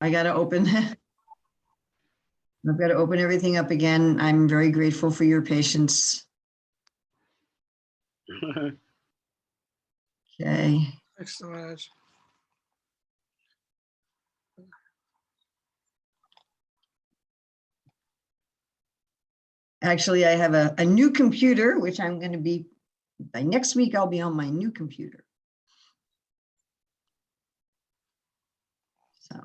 I got to open. I've got to open everything up again. I'm very grateful for your patience. Okay. Thanks so much. Actually, I have a new computer, which I'm going to be, by next week, I'll be on my new computer. So.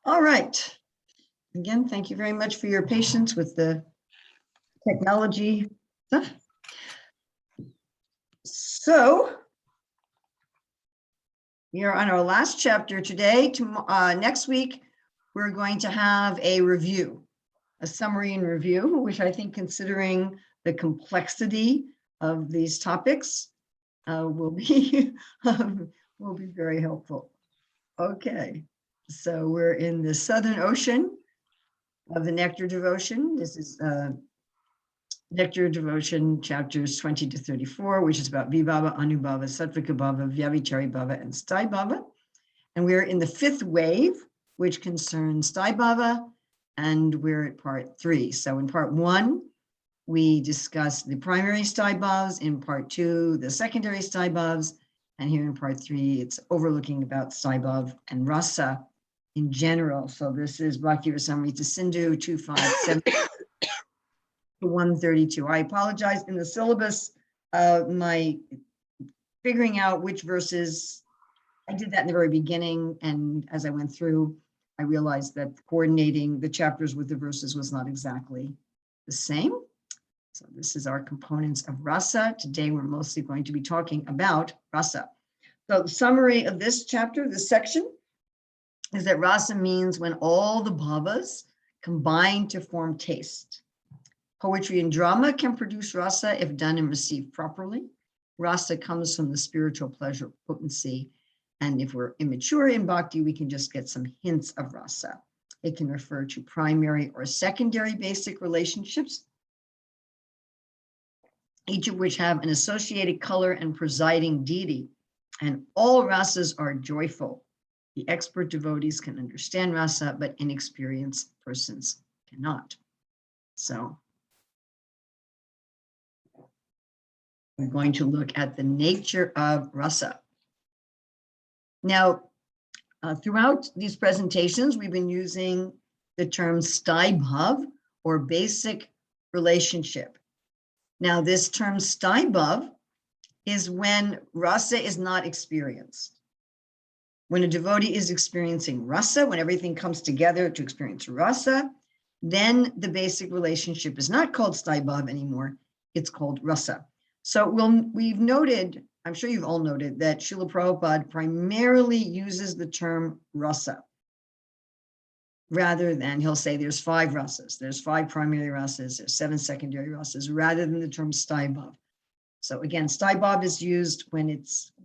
All right. Again, thank you very much for your patience with the technology stuff. So we are on our last chapter today. Next week, we're going to have a review, a summary and review, which I think, considering the complexity of these topics, will be very helpful. Okay, so we're in the Southern Ocean of the Nectar Devotion. This is Nectar of Devotion, chapters 20 to 34, which is about Vibhava, Anubhava, Sattvika Bhava, Vyavichari Bhava, and Sthayi Bhava. And we're in the fifth wave, which concerns Sthayi Bhava, and we're at part 3. So in part 1, we discussed the primary Sthayi Bhavas. In part 2, the secondary Sthayi Bhavas. And here in part 3, it's overlooking about Sthayi Bhav and Rasa in general. So this is Bhakti Rasamrita Sindhu 257 to 132. I apologize, in the syllabus, my figuring out which verses, I did that in the very beginning, and as I went through, I realized that coordinating the chapters with the verses was not exactly the same. So this is our components of rasa. Today we're mostly going to be talking about rasa. So the summary of this chapter, this section, is that rasa means when all the bhavas combine to form taste. Poetry and drama can produce rasa if done and received properly. Rasa comes from the spiritual pleasure potency. And if we're immature in bhakti, we can just get some hints of rasa. It can refer to primary or secondary basic relationships, each of which have an associated color and presiding deity. And all rasas are joyful. The expert devotees can understand rasa, but inexperienced persons cannot. So we're going to look at the nature of rasa. Now, throughout these presentations, we've been using the term Sthayi Bhav, or basic relationship. Now, this term Sthayi Bhav is when rasa is not experienced. When a devotee is experiencing rasa, when everything comes together to experience rasa, then the basic relationship is not called Sthayi Bhav anymore, it's called rasa. So we've noted, I'm sure you've all noted, that Srila Prabhupada primarily uses the term rasa, rather than, he'll say there's 5 rasas, there's 5 primary rasas, there's 7 secondary rasas, rather than the term Sthayi Bhav. So again, Sthayi Bhav is used when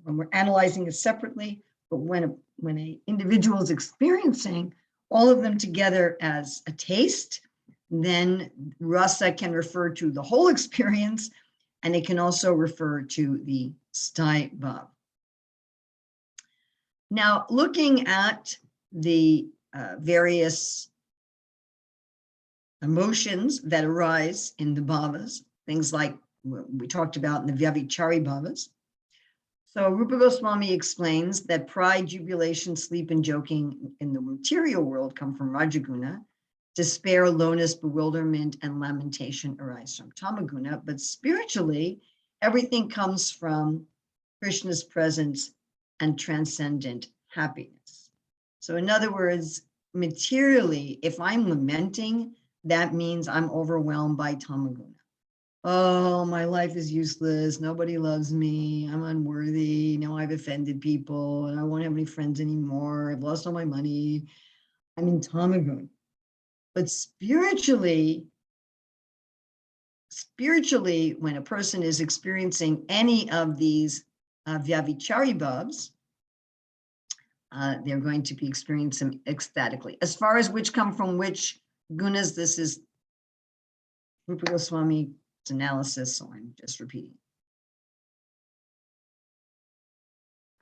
we're analyzing it separately, but when an individual is experiencing all of them together as a taste, then rasa can refer to the whole experience, and it can also refer to the Sthayi Bhav. Now, looking at the various emotions that arise in the bhavas, things like we talked about in the Vyavichari Bhavas. So Rupa Goswami explains that pride, jubilation, sleep, and joking in the material world come from Rajaguna. Despair, lowness, bewilderment, and lamentation arise from Tamaguna. But spiritually, everything comes from Krishna's presence and transcendent happiness. So in other words, materially, if I'm lamenting, that means I'm overwhelmed by Tamaguna. Oh, my life is useless. Nobody loves me. I'm unworthy. Now I've offended people and I won't have any friends anymore. I've lost all my money. I'm in Tamaguna. But spiritually, when a person is experiencing any of these Vyavichari Bhavas, they're going to be experiencing them ecstatically. As far as which come from which Gunas, this is Rupa Goswami's analysis, so I'm just repeating.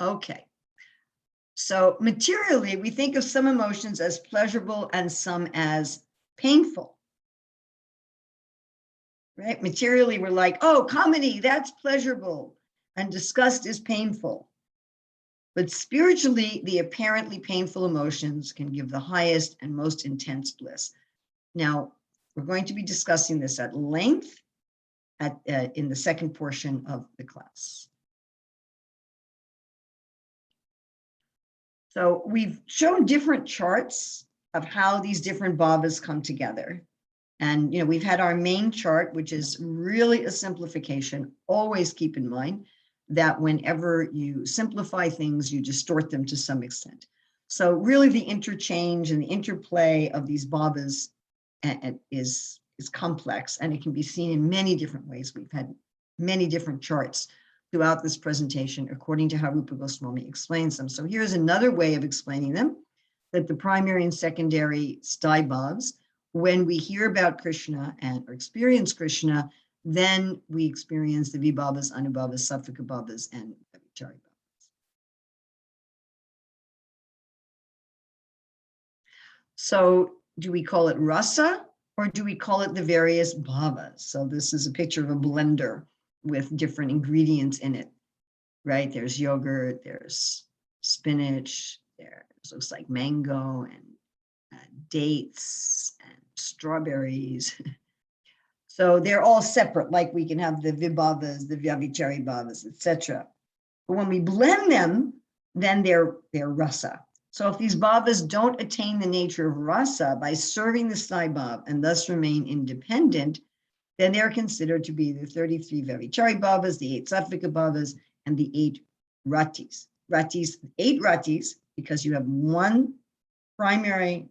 Okay. So materially, we think of some emotions as pleasurable and some as painful. Right? Materially, we're like, oh, comedy, that's pleasurable, and disgust is painful. But spiritually, the apparently painful emotions can give the highest and most intense bliss. Now, we're going to be discussing this at length in the second portion of the class. So we've shown different charts of how these different bhavas come together. And, we've had our main chart, which is really a simplification. Always keep in mind that whenever you simplify things, you distort them to some extent. So really the interchange and the interplay of these bhavas is complex, and it can be seen in many different ways. We've had many different charts throughout this presentation, according to how Rupa Goswami explains them. So here's another way of explaining them, that the primary and secondary Sthayi bhavas, when we hear about Krishna or experience Krishna, then we experience the vibhavas, anubhavas, sattvic bhavas, and vichari bhavas. So do we call it rasa, or do we call it the various bhavas? So this is a picture of a blender with different ingredients in it, right? There's yogurt, there's spinach, there looks like mango and dates and strawberries. So they're all separate, like we can have the vibhavas, the vyavichari bhavas, etc. But when we blend them, then they're rasa. So if these bhavas don't attain the nature of rasa by serving the Sthayi bhav and thus remain independent, then they're considered to be the 33 vyavichari bhavas, the 8 sattvika bhavas, and the 8 ratis. 8 ratis, because you have one primary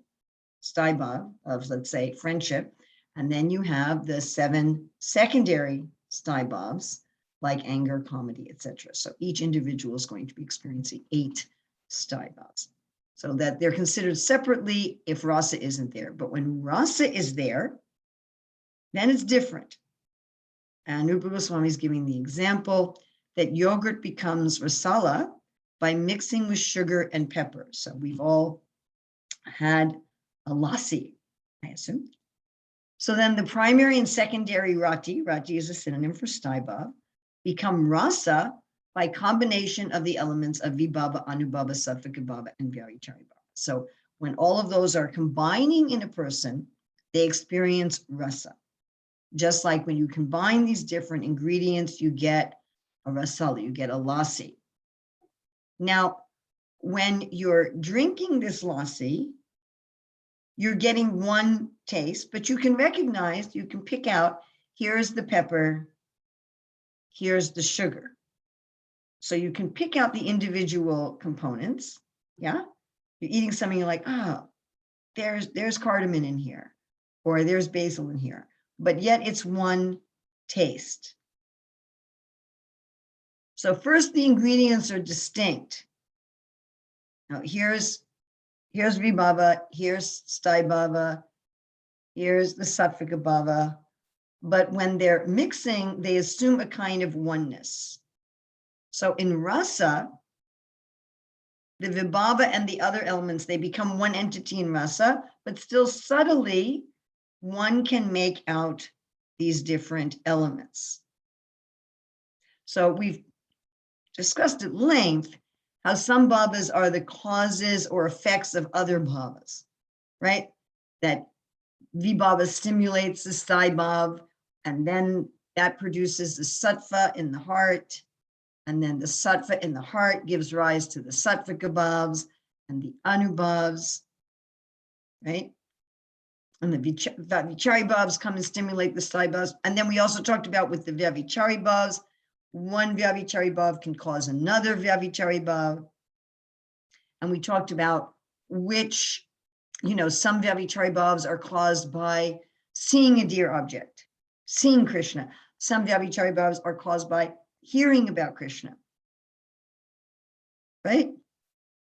Sthayi bhav of, let's say, friendship, and then you have the 7 secondary Sthayi bhavs, like anger, comedy, etc. So each individual is going to be experiencing 8 Sthayi bhavs. So that they're considered separately if rasa isn't there. But when rasa is there, then it's different. And Rupa Goswami is giving the example that yogurt becomes rasala by mixing with sugar and pepper. So we've all had a lassi, I assume. So then the primary and secondary rati is a synonym for Sthayi bhav, become rasa by combination of the elements of vibhava, anubhava, sattvika bhava, and vyavichari bhava. So when all of those are combining in a person, they experience rasa. Just like when you combine these different ingredients, you get a rasala, you get a lassi. Now, when you're drinking this lassi, you're getting one taste, but you can recognize, you can pick out, here's the pepper, here's the sugar. So you can pick out the individual components, yeah? You're eating something, you're like, oh, there's cardamom in here, or there's basil in here, but yet it's one taste. So first, the ingredients are distinct. Now here's vibhava, here's Sthayi bhava, here's the sattvika bhava, but when they're mixing, they assume a kind of oneness. So in rasa, the vibhava and the other elements, they become one entity in rasa, but still subtly, one can make out these different elements. So we've discussed at length how some bhavas are the causes or effects of other bhavas, right? That vibhava stimulates the Sthayi bhav, and then that produces the sattva in the heart, and then the sattva in the heart gives rise to the sattvika bhavs and the anubhavs, right? And the vichari bhavs come and stimulate the Sthayi bhavs. And then we also talked about with the vyavichari bhavs, one vyavichari bhav can cause another vyavichari bhav. And we talked about which, some vyavichari bhavs are caused by seeing a dear object, seeing Krishna. Some vyavichari bhavs are caused by hearing about Krishna, right?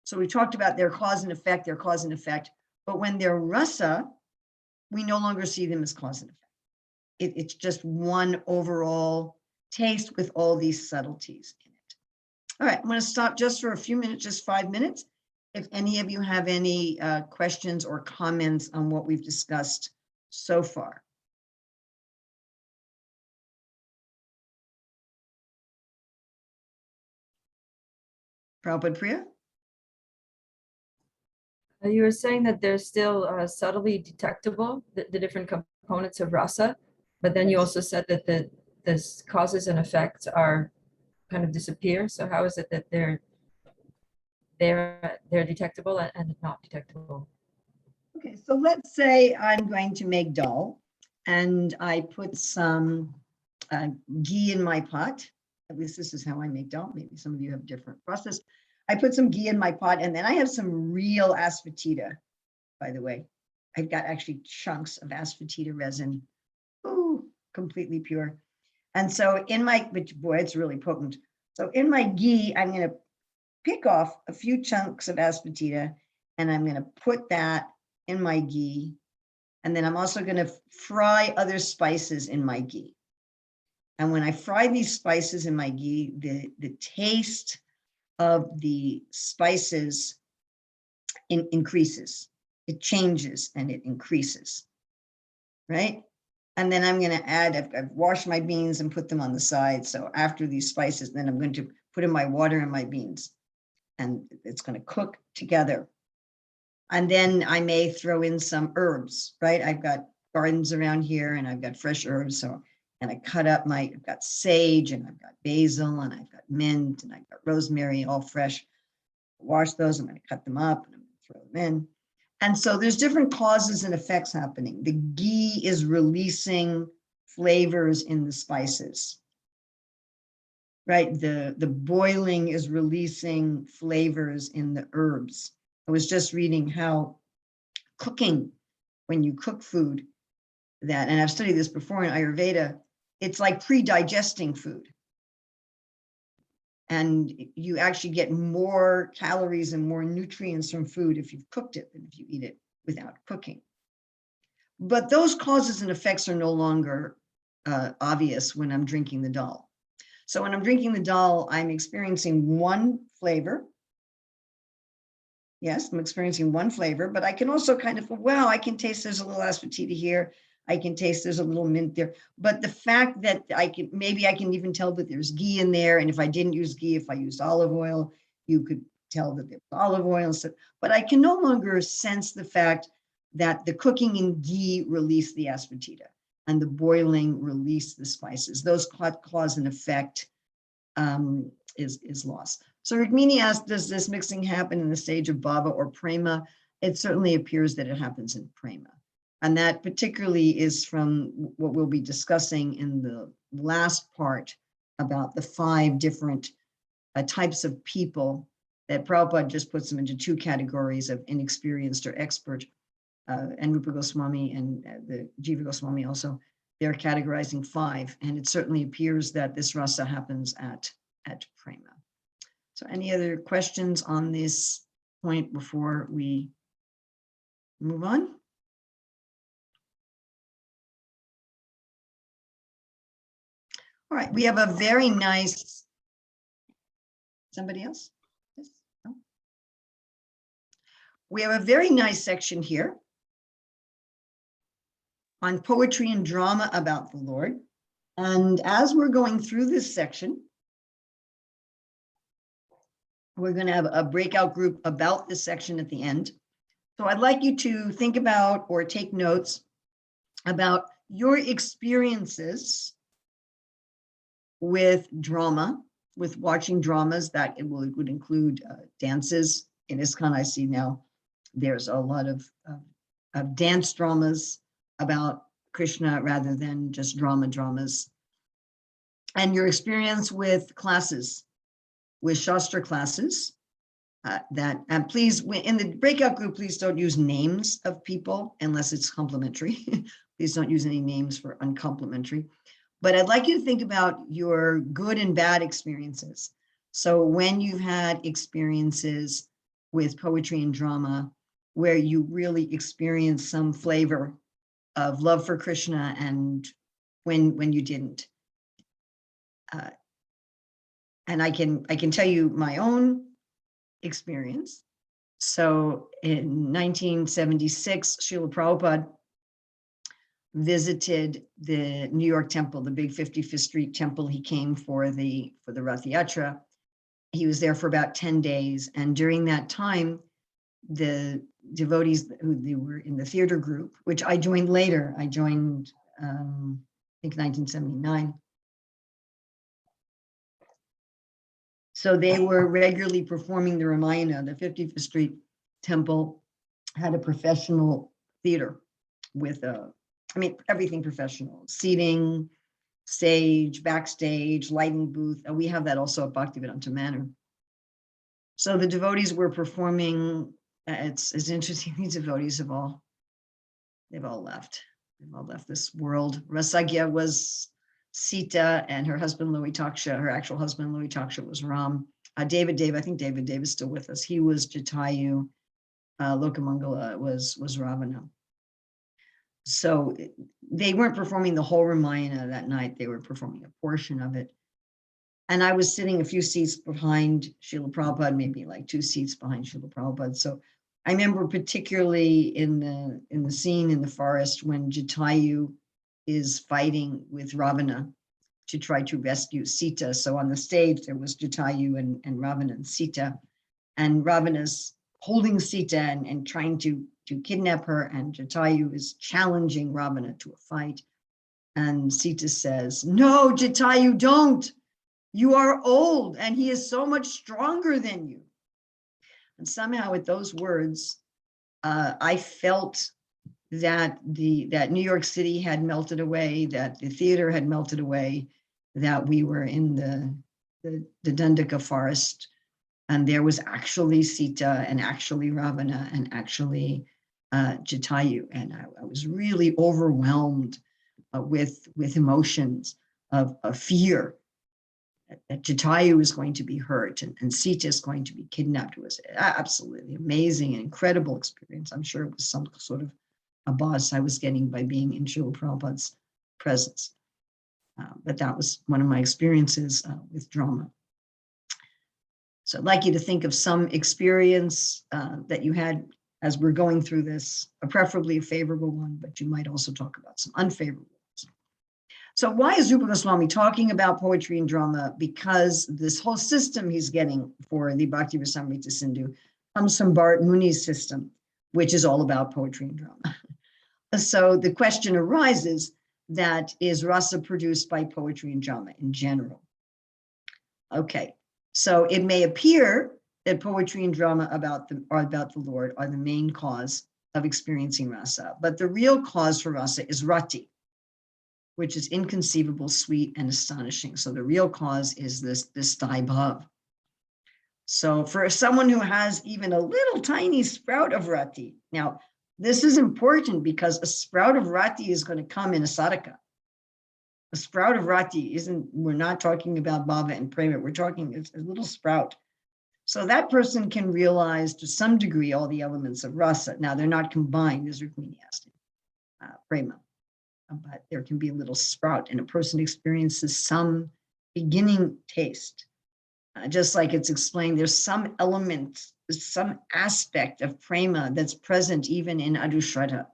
So we talked about their cause and effect, but when they're rasa, we no longer see them as cause and effect. It's just one overall taste with all these subtleties in it. All right, I'm going to stop just for a few minutes, just 5 minutes. If any of you have any questions or comments on what we've discussed so far. Prabhupada Priya? You were saying that they're still subtly detectable, the different components of rasa, but then you also said that the causes and effects are kind of disappear. So how is it that they're detectable and not detectable? Okay, so let's say I'm going to make dal, and I put some ghee in my pot. At least this is how I make dal. Maybe some of you have a different process. I put some ghee in my pot, and then I have some real asafoetida, by the way. I've got actually chunks of asafoetida resin. Ooh, completely pure. And so in my, which boy, it's really potent. So in my ghee, I'm going to pick off a few chunks of asafoetida, and I'm going to put that in my ghee. And then I'm also going to fry other spices in my ghee. And when I fry these spices in my ghee, the taste of the spices increases. It changes and it increases, right? And then I'm going to add, I've washed my beans and put them on the side. So after these spices, then I'm going to put in my water and my beans, and it's going to cook together. And then I may throw in some herbs, right? I've got gardens around here and I've got fresh herbs. So, and I cut up I've got sage and I've got basil and I've got mint and I've got rosemary, all fresh. Wash those, I'm going to cut them up and I'm going to throw them in. And so there's different causes and effects happening. The ghee is releasing flavors in the spices, right? The boiling is releasing flavors in the herbs. I was just reading how cooking, when you cook food, that, and I've studied this before in Ayurveda, it's like pre-digesting food. And you actually get more calories and more nutrients from food if you've cooked it than if you eat it without cooking. But those causes and effects are no longer obvious when I'm drinking the dal. So when I'm drinking the dal, I'm experiencing one flavor. Yes, I'm experiencing one flavor, but I can also kind of, wow, I can taste there's a little asafoetida here. I can taste there's a little mint there. But the fact that maybe I can even tell that there's ghee in there. And if I didn't use ghee, if I used olive oil, you could tell that there's olive oil and stuff. But I can no longer sense the fact that the cooking in ghee released the asafoetida and the boiling released the spices. Those cause and effect is lost. So Rukmini asked, does this mixing happen in the stage of Bhava or Prema? It certainly appears that it happens in Prema. And that particularly is from what we'll be discussing in the last part about the 5 different types of people that Prabhupada just puts them into 2 categories of inexperienced or expert. And Rupa Goswami and the Jiva Goswami also, they're categorizing 5. And it certainly appears that this rasa happens at Prema. So any other questions on this point before we move on? All right, we have a very nice, somebody else? Yes? No? We have a very nice section here on poetry and drama about the Lord. And as we're going through this section, we're going to have a breakout group about this section at the end. So I'd like you to think about or take notes about your experiences with drama, with watching dramas. That it would include dances. In ISKCON, I see now there's a lot of dance dramas about Krishna rather than just dramas. And your experience with classes, with Shastra classes, and please, in the breakout group, please don't use names of people unless it's complimentary. Please don't use any names for uncomplimentary. But I'd like you to think about your good and bad experiences. So when you've had experiences with poetry and drama where you really experience some flavor love for Krishna and when you didn't. And I can tell you my own experience. So in 1976, Srila Prabhupada visited the New York temple, the big 55th Street temple. He came for the Rath Yatra. He was there for about 10 days. And during that time, the devotees who they were in the theater group, which I joined later, I joined, I think 1979. So they were regularly performing the Ramayana. The 55th Street temple had a professional theater with everything professional, seating, stage, backstage, lighting booth. And we have that also at Bhaktivedanta Manor. So the devotees were performing. It's interesting. These devotees they've all left. They've all left this world. Rasagya was Sita, and her husband Louis Taksha, her actual husband Louis Taksha was Ram. I think David is still with us. He was Jatayu. Lokamangala was Ravana. So they weren't performing the whole Ramayana that night. They were performing a portion of it. And I was sitting a few seats behind Srila Prabhupada, maybe like 2 seats behind Srila Prabhupada. So I remember particularly in the scene in the forest when Jatayu is fighting with Ravana to try to rescue Sita. So on the stage, there was Jatayu and Ravana and Sita. And Ravana's holding Sita and trying to kidnap her. And Jatayu is challenging Ravana to a fight. And Sita says, "No, Jatayu, don't. You are old and he is so much stronger than you." And somehow with those words, I felt that that New York City had melted away, that the theater had melted away, that we were in the Dandaka forest, and there was actually Sita and actually Ravana and actually Jatayu. And I was really overwhelmed with emotions of fear that Jatayu is going to be hurt and Sita is going to be kidnapped. It was absolutely amazing and incredible experience. I'm sure it was some sort of a buzz I was getting by being in Srila Prabhupada's presence. But that was one of my experiences with drama. So I'd like you to think of some experience that you had as we're going through this, preferably a favorable one, but you might also talk about some unfavorable ones. So why is Rupa Goswami talking about poetry and drama? Because this whole system he's getting for the Bhakti Rasamrita Sindhu comes from Bharat Muni's system, which is all about poetry and drama. So the question arises, that is rasa produced by poetry and drama in general? Okay, so it may appear that poetry and drama about the Lord are the main cause of experiencing rasa, but the real cause for rasa is rati, which is inconceivable, sweet, and astonishing. So the real cause is this Sthayi Bhava. So for someone who has even a little tiny sprout of rati, now this is important because a sprout of rati is going to come in a sadhaka. A sprout of rati we're not talking about bhava and prema, we're talking it's a little sprout. So that person can realize to some degree all the elements of rasa. Now they're not combined, as Rukmini asked in prema, but there can be a little sprout and a person experiences some beginning taste. Just like it's explained, there's some element, some aspect of prema that's present even in Adushraddha.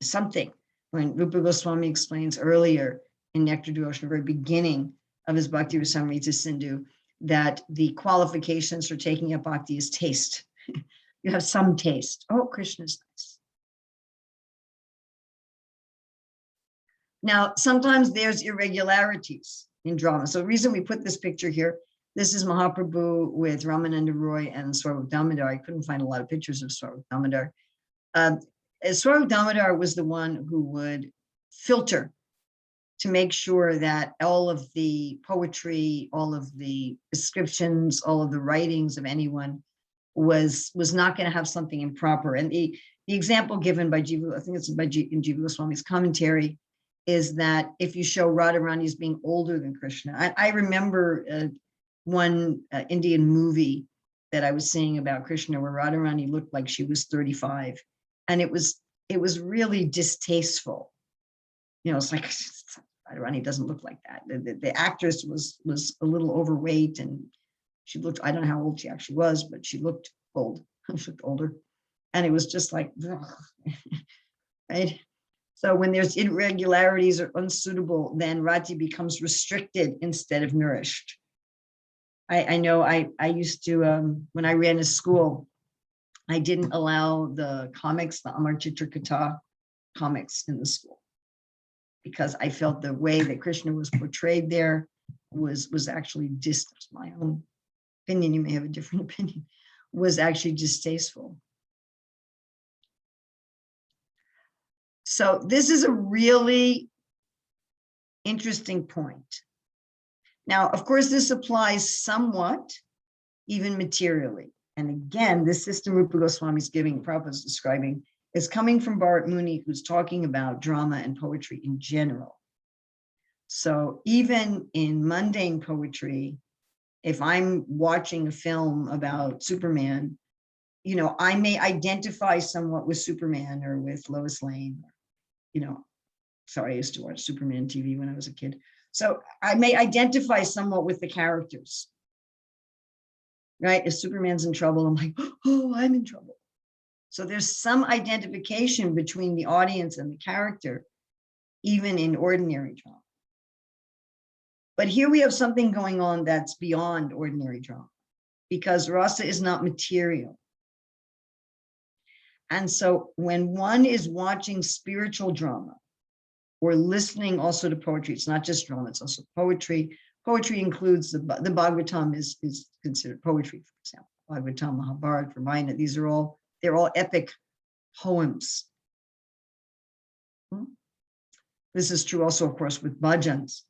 Something. When Rupa Goswami explains earlier in Nectar of Devotion, the very beginning of his Bhakti Rasamrita Sindhu, that the qualifications for taking up bhakti is taste. You have some taste. Oh, Krishna's nice. Now, sometimes there's irregularities in drama. So the reason we put this picture here, this is Mahaprabhu with Ramananda Roy and Swarup Damodar. I couldn't find a lot of pictures of Swarup Damodar. Swarup Damodar was the one who would filter to make sure that all of the poetry, all of the descriptions, all of the writings of anyone was not going to have something improper. And the example given by Jiva, I think it's in Jiva Goswami's commentary, is that if you show Radharani as being older than Krishna, I remember one Indian movie that I was seeing about Krishna where Radharani looked like she was 35, and it was it was really distasteful. It's like, Radharani doesn't look like that. The actress was a little overweight, and she looked, I don't know how old she actually was, but she looked old. She looked older. And it was just like, right? So when there's irregularities or unsuitable, then Rati becomes restricted instead of nourished. I know I used to, when I ran a school, I didn't allow the comics, the Amar Chitra Katha comics in the school, because I felt the way that Krishna was portrayed there was actually my own opinion, you may have a different opinion, was actually distasteful. So this is a really interesting point. Now, of course, this applies somewhat, even materially. And again, this system Rupa Goswami is giving, Prabhupada is describing, is coming from Bharat Muni, who's talking about drama and poetry in general. So even in mundane poetry, if I'm watching a film about Superman, I may identify somewhat with Superman or with Lois Lane. Sorry, I used to watch Superman TV when I was a kid. So I may identify somewhat with the characters, right? If Superman's in trouble, I'm like, oh, I'm in trouble. So there's some identification between the audience and the character, even in ordinary drama. But here we have something going on that's beyond ordinary drama, because rasa is not material. And so when one is watching spiritual drama or listening also to poetry, it's not just drama, it's also poetry. Poetry includes the Bhagavatam is considered poetry, for example. Bhagavatam, Mahabharata, Ramayana, they're all epic poems. This is true also, of course, with bhajans.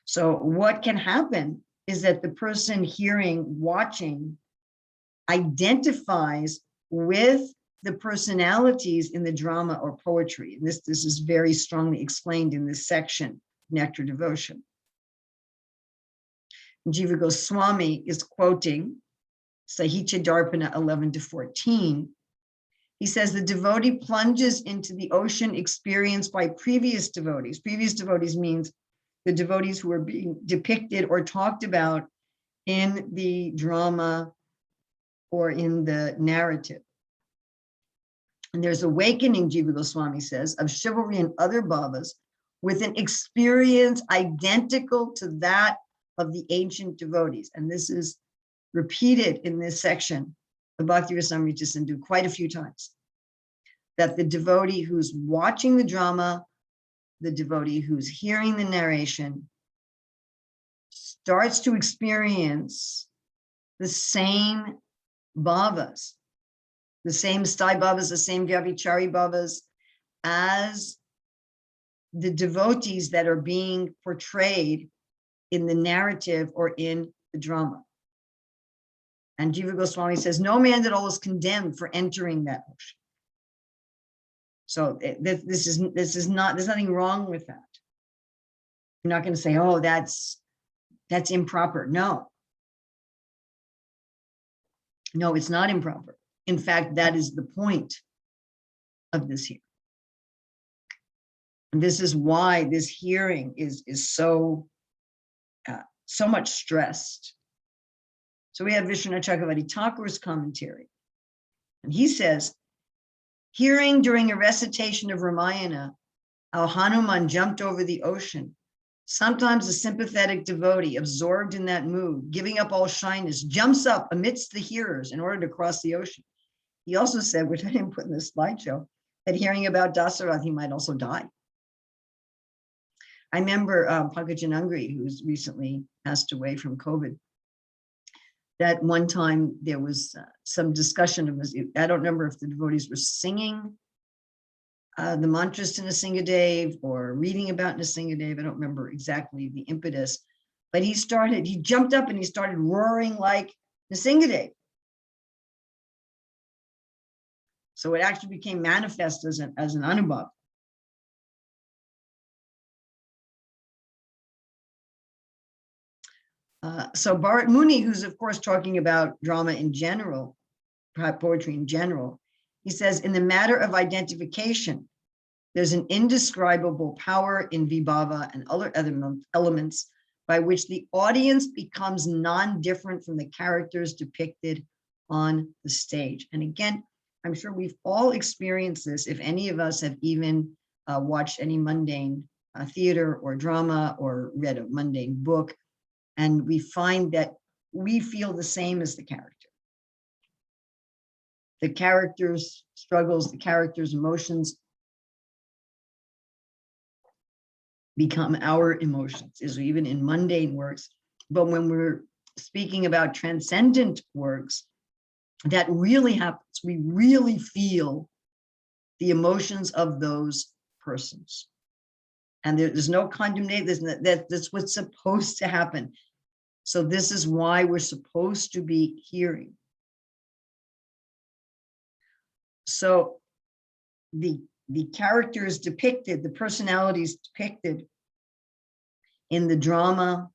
So what can happen is that the person hearing, watching, identifies with the personalities in the drama or poetry. And this is very strongly explained in this section, Nectar of Devotion. Jiva Goswami is quoting Sahicha Darpana 11-14. He says the devotee plunges into the ocean experienced by previous devotees. Previous devotees means the devotees who are being depicted or talked about in the drama or in the narrative. And there's awakening, Jiva Goswami says, of chivalry and other bhavas with an experience identical to that of the ancient devotees. And this is repeated in this section of Bhakti Rasamrita Sindhu quite a few times, that the devotee who's watching the drama, the devotee who's hearing the narration, starts to experience the same bhavas, the same Sthayi bhavas, the same Vyavichari bhavas as the devotees that are being portrayed in the narrative or in the drama. And Jiva Goswami says, no man at all is condemned for entering that ocean. So there's nothing wrong with that. You're not going to say, oh, that's improper. No, it's not improper. In fact, that is the point of this hearing. And this is why this hearing is so much stressed. So we have Vishwanath Chakravarti Thakur's commentary. And he says, hearing during a recitation of Ramayana, how Hanuman jumped over the ocean. Sometimes a sympathetic devotee, absorbed in that mood, giving up all shyness, jumps up amidst the hearers in order to cross the ocean. He also said, which I didn't put in this slideshow, that hearing about Dasarath, he might also die. I remember Pankaj Anangri, who's recently passed away from COVID, that one time there was some discussion of this. I don't remember if the devotees were singing the mantras to Nrsingadev or reading about Nrsingadev. I don't remember exactly the impetus, but he jumped up and he started roaring like Nrsingadev. So it actually became manifest as an anubhav. So Bharat Muni, who's of course talking about drama in general, poetry in general, He says, in the matter of identification, there's an indescribable power in Vibhava and other elements by which the audience becomes non-different from the characters depicted on the stage. And again, I'm sure we've all experienced this, if any of us have even watched any mundane theater or drama or read a mundane book, and we find that we feel the same as the character. The character's struggles, the character's emotions become our emotions, is even in mundane works. But when we're speaking about transcendent works, that really happens. We really feel the emotions of those persons. And there's no condemnation, that's what's supposed to happen. So this is why we're supposed to be hearing. So the characters depicted, the personalities depicted in the drama,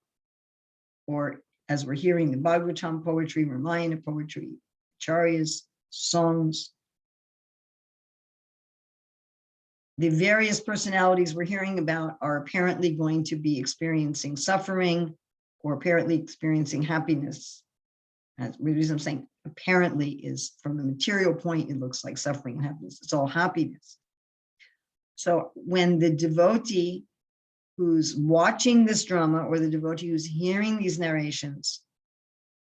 or as we're hearing the Bhagavatam poetry, Ramayana poetry, Acharyas, songs, the various personalities we're hearing about are apparently going to be experiencing suffering or apparently experiencing happiness. The reason I'm saying apparently is from the material point, it looks like suffering and happiness. It's all happiness. So when the devotee who's watching this drama or the devotee who's hearing these narrations,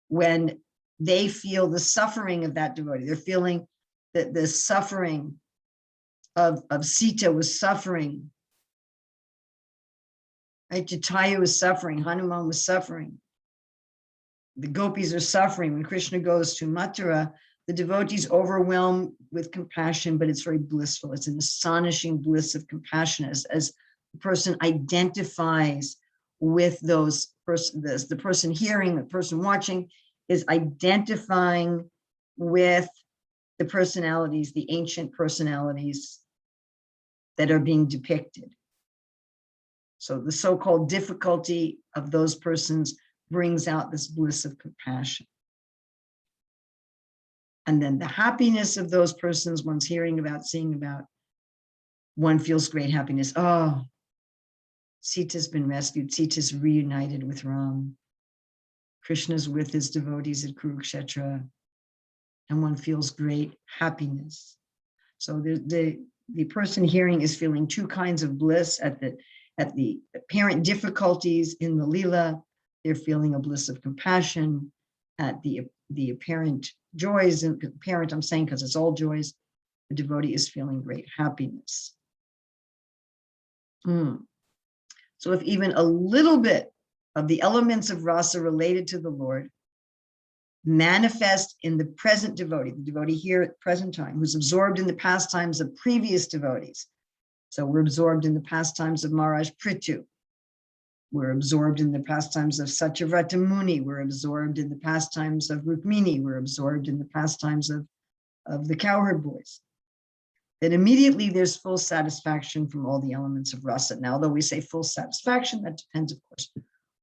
when they feel the suffering of that devotee, they're feeling that the suffering of Sita was suffering, right? Jatayu was suffering, Hanuman was suffering. The gopis are suffering. When Krishna goes to Mathura, the devotees overwhelmed with compassion, but it's very blissful. It's an astonishing bliss of compassion as the person identifies with those persons. The person hearing, the person watching is identifying with the personalities, the ancient personalities that are being depicted. So the so-called difficulty of those persons brings out this bliss of compassion. And then the happiness of those persons, one's hearing about, seeing about, one feels great happiness. Oh, Sita's been rescued. Sita's reunited with Ram. Krishna's with his devotees at Kurukshetra, and one feels great happiness. So the person hearing is feeling two kinds of bliss at the apparent difficulties in the Leela. They're feeling a bliss of compassion. At the apparent joys, and apparent I'm saying because it's all joys, the devotee is feeling great happiness. So if even a little bit of the elements of rasa related to the Lord manifest in the present devotee, the devotee here at present time, who's absorbed in the pastimes of previous devotees. So we're absorbed in the pastimes of Maharaj Prithu. We're absorbed in the pastimes of Satyavrata Muni. We're absorbed in the pastimes of Rukmini. We're absorbed in the pastimes of the cowherd boys. That immediately there's full satisfaction from all the elements of rasa. Now, though we say full satisfaction, that depends, of course,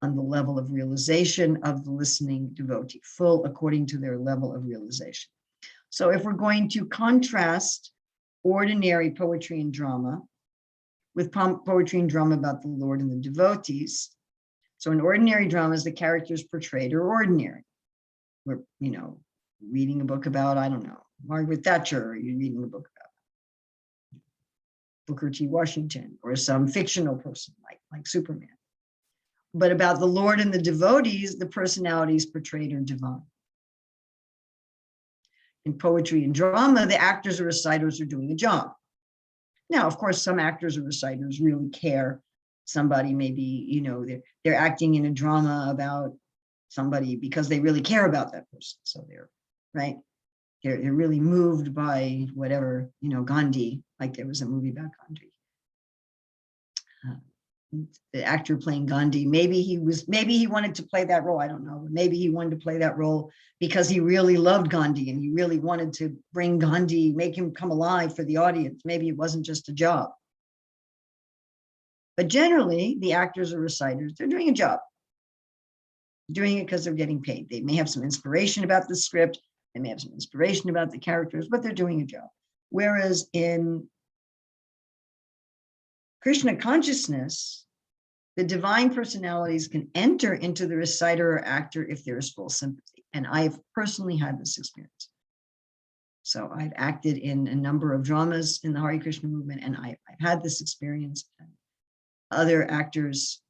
on the level of realization of the listening devotee, full according to their level of realization. So if we're going to contrast ordinary poetry and drama with poetry and drama about the Lord and the devotees. So in ordinary dramas, the characters portrayed are ordinary. We're, reading a book about, I don't know, Margaret Thatcher, or you're reading a book about Booker T. Washington, or some fictional person like Superman. But about the Lord and the devotees, the personalities portrayed are divine. In poetry and drama, the actors or reciters are doing a job. Now, of course, some actors or reciters really care. Somebody maybe, they're acting in a drama about somebody because they really care about that person. So they're, right? They're really moved by whatever, Gandhi, like there was a movie about Gandhi. The actor playing Gandhi, maybe he wanted to play that role. I don't know. Maybe he wanted to play that role because he really loved Gandhi and he really wanted to bring Gandhi, make him come alive for the audience. Maybe it wasn't just a job. But generally, the actors or reciters, they're doing a job. Doing it because they're getting paid. They may have some inspiration about the script. They may have some inspiration about the characters, but they're doing a job. Whereas in Krishna consciousness, the divine personalities can enter into the reciter or actor if there is full sympathy. And I've personally had this experience. So I've acted in a number of dramas in the Hare Krishna movement, and I've had this experience. Other actors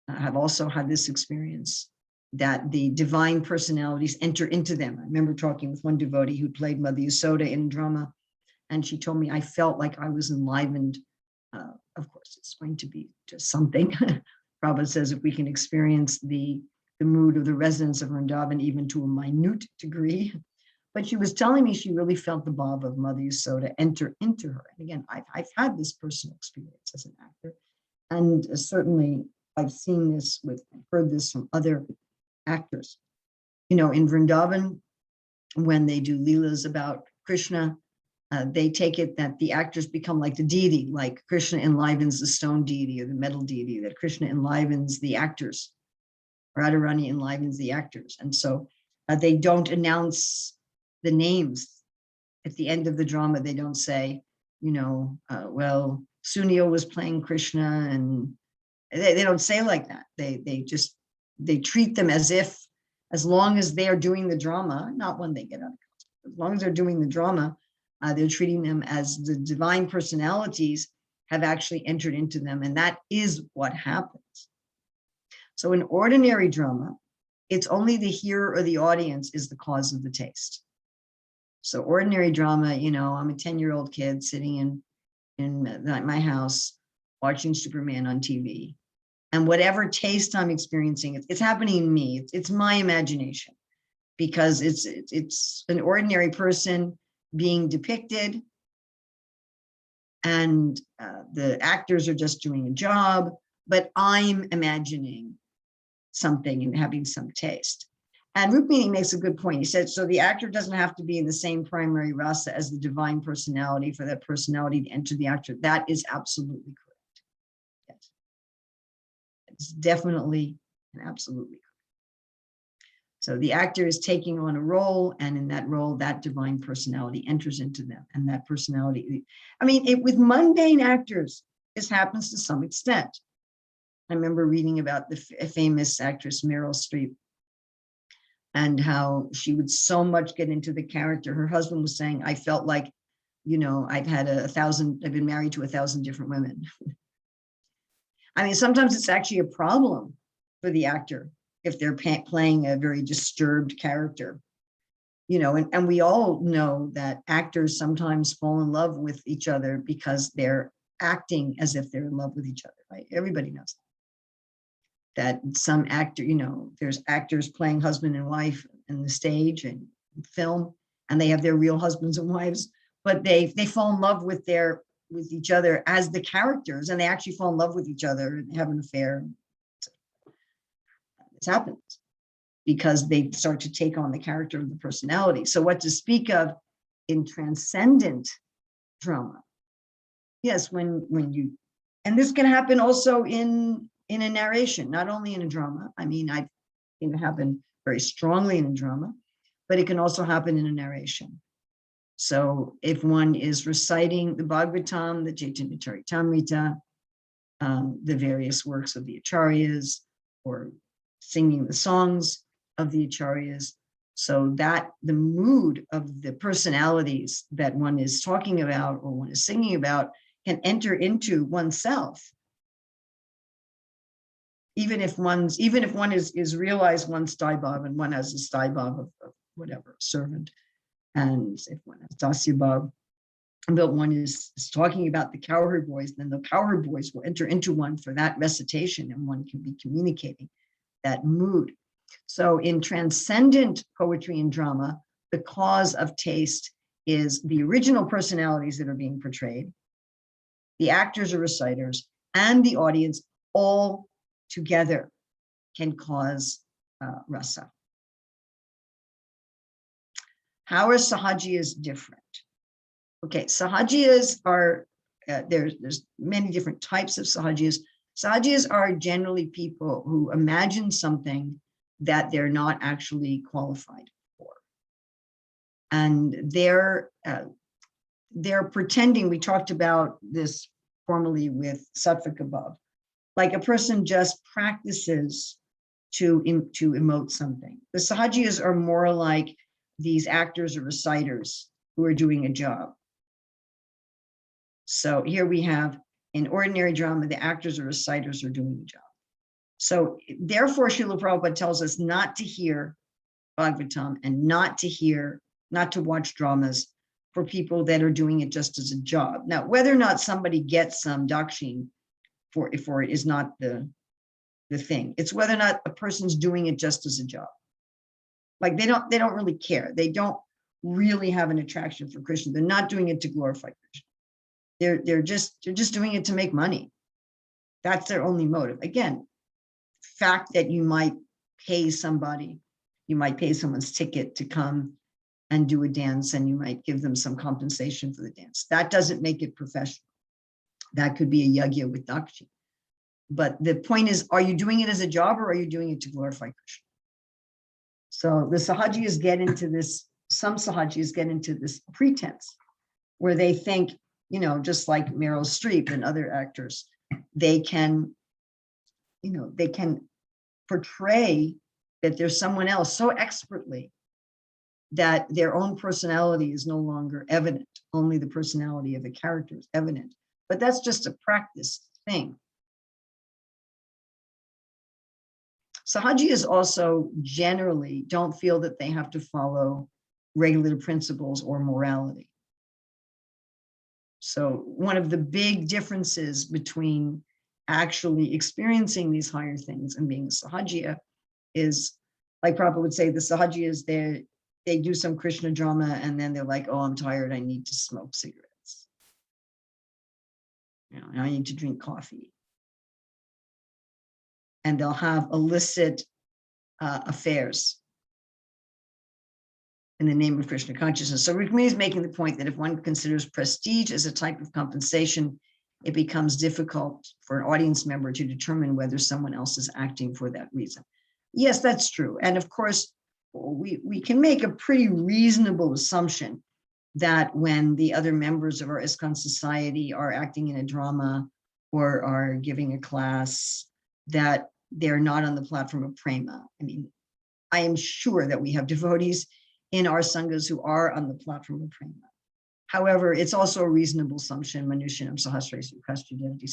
have also had this experience, that the divine personalities enter into them. I remember talking with one devotee who played Mother Yasoda in drama, and she told me, I felt like I was enlivened. Of course, it's going to be just something. Prabhupada says if we can experience the mood of the residents of Vrindavan, even to a minute degree. But she was telling me she really felt the Bhava of Mother Yasoda enter into her. And again, I've had this personal experience as an actor. And certainly I've seen this heard this from other actors. In Vrindavan, when they do leelas about Krishna, they take it that the actors become like the deity, like Krishna enlivens the stone deity or the metal deity, that Krishna enlivens the actors, Radharani enlivens the actors. And so they don't announce the names at the end of the drama. They don't say, well, Sunil was playing Krishna, and they don't say like that. They treat them as if, as long as they are doing the drama, not when they get out of costume, as long as they're doing the drama, they're treating them as the divine personalities have actually entered into them. And that is what happens. So in ordinary drama, it's only the hearer or the audience is the cause of the taste. So ordinary drama, I'm a 10-year-old kid sitting in my house watching Superman on TV. And whatever taste I'm experiencing, it's happening in me. It's my imagination, because it's an ordinary person being depicted, and the actors are just doing a job, but I'm imagining something and having some taste. And Rukmini makes a good point. He said, so the actor doesn't have to be in the same primary rasa as the divine personality for that personality to enter the actor. That is absolutely correct. Yes. It's definitely and absolutely correct. So the actor is taking on a role, and in that role, that divine personality enters into them. And that personality, with mundane actors, this happens to some extent. I remember reading about the famous actress Meryl Streep, and how she would so much get into the character. Her husband was saying, I felt like, I've been married to 1,000 different women. Sometimes it's actually a problem for the actor if they're playing a very disturbed character, and we all know that actors sometimes fall in love with each other because they're acting as if they're in love with each other, right? Everybody knows that some actor, there's actors playing husband and wife in the stage and film, and they have their real husbands and wives, but they fall in love with each other as the characters, and they actually fall in love with each other and have an affair. This happens because they start to take on the character of the personality. So what to speak of in transcendent drama? Yes, when you, and this can happen also in a narration, not only in a drama. I've seen it happen very strongly in a drama, but it can also happen in a narration. So if one is reciting the Bhagavatam, the Chaitanya Charitamrita, the various works of the acharyas, or singing the songs of the acharyas, so that the mood of the personalities that one is talking about or one is singing about can enter into oneself. Even if one is realized one's Sthayi Bhava, and one has a Sthayi Bhava of whatever, servant, and if one has Dasi Bhava, but one is talking about the cowherd boys, then the cowherd boys will enter into one for that recitation, and one can be communicating that mood. So in transcendent poetry and drama, the cause of taste is the original personalities that are being portrayed, the actors or reciters, and the audience all together can cause rasa. How are sahajiyas different? Okay, sahajiyas are, there's many different types of sahajiyas. Sahajiyas are generally people who imagine something that they're not actually qualified for. And they're pretending. We talked about this formally with Sattvic above, like a person just practices to emote something. The Sahajiyas are more like these actors or reciters who are doing a job. So here we have in ordinary drama, the actors or reciters are doing the job. So therefore, Srila Prabhupada tells us not to hear Bhagavatam and not to watch dramas for people that are doing it just as a job. Now, whether or not somebody gets some dakshin for it is not the thing. It's whether or not a person's doing it just as a job. Like they don't really care. They don't really have an attraction for Krishna. They're not doing it to glorify Krishna. They're just doing it to make money. That's their only motive. Again, fact that you might pay somebody, you might pay someone's ticket to come and do a dance, and you might give them some compensation for the dance. That doesn't make it professional. That could be a yagya with dakshin. But the point is, are you doing it as a job or are you doing it to glorify Krishna? So the Sahajiyas get into this, some Sahajiyas get into this pretense where they think, you know, just like Meryl Streep and other actors, they can portray that there's someone else so expertly that their own personality is no longer evident. Only the personality of the character is evident. But that's just a practice thing. Sahajiyas also generally don't feel that they have to follow regulative principles or morality. So one of the big differences between actually experiencing these higher things and being a Sahajiya is, like Prabhupada would say, the Sahajiyas, they do some Krishna drama and then they're like, oh, I'm tired, I need to smoke cigarettes. You know, I need to drink coffee. And they'll have illicit affairs in the name of Krishna consciousness. So Rukmini is making the point that if one considers prestige as a type of compensation, it becomes difficult for an audience member to determine whether someone else is acting for that reason. Yes, that's true. And of course, we can make a pretty reasonable assumption that when the other members of our ISKCON society are acting in a drama or are giving a class, that they're not on the platform of prema. I mean, I am sure that we have devotees in our sanghas who are on the platform of prema. However, it's also a reasonable assumption. Manushanam sahasresu kashchidenti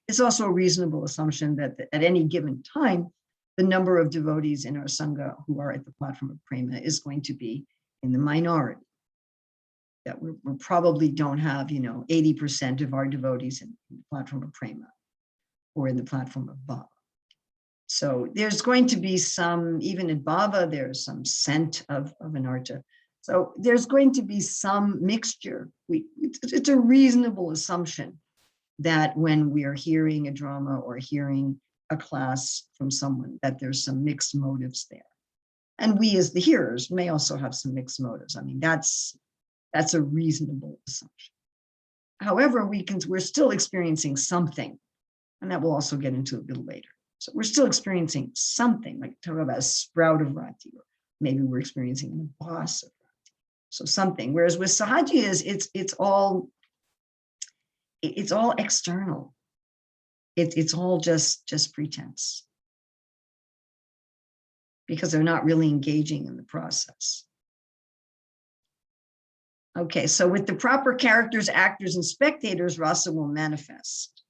it's also a reasonable assumption that at any given time, the number of devotees in our sangha who are at the platform of prema is going to be in the minority. That we probably don't have, 80% of our devotees in the platform of prema or in the platform of bhava. So there's going to be some, even in bhava, there's some scent of anartha. So there's going to be some mixture. It's a reasonable assumption that when we are hearing a drama or hearing a class from someone, that there's some mixed motives there. And we as the hearers may also have some mixed motives. I mean, that's a reasonable assumption. However, we're still experiencing something, and that we'll also get into a little later. So we're still experiencing something, like talk about a sprout of rati, or maybe we're experiencing an abhas of rati. So something. Whereas with Sahajiyas, it's all external. It's all just pretense, because they're not really engaging in the process. Okay, so with the proper characters, actors, and spectators, rasa will manifest.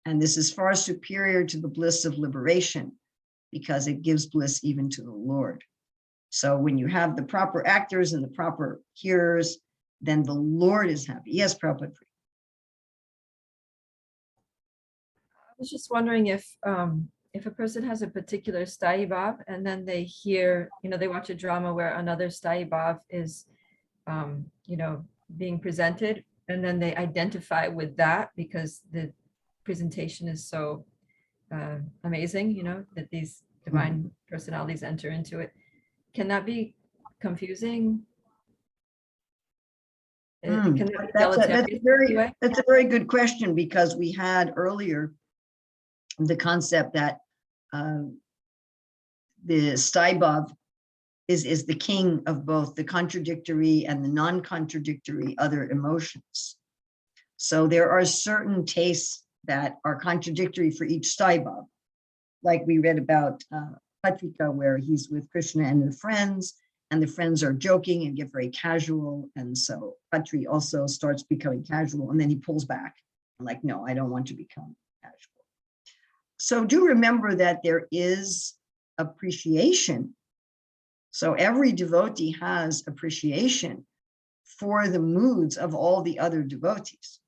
And this is far superior to the bliss of liberation, because it gives bliss even to the Lord. So when you have the proper actors and the proper hearers, then the Lord is happy. Yes, Prabhupada. I was just wondering if a person has a particular Sthayi Bhav and then they hear, they watch a drama where another Sthayi Bhav is, being presented, and then they identify with that because the presentation is so amazing, that these divine personalities enter into it. Can that be confusing? Can that be deleterious? That's a very good question, because we had earlier the concept that the Sthayi Bhav is the king of both the contradictory and the non-contradictory other emotions. So there are certain tastes that are contradictory for each Sthayi Bhava. Like we read about Patrika, where he's with Krishna and the friends are joking and get very casual. And so Patri also starts becoming casual, and then he pulls back. I'm like, no, I don't want to become casual. So do remember that there is appreciation. So every devotee has appreciation for the moods of all the other devotees.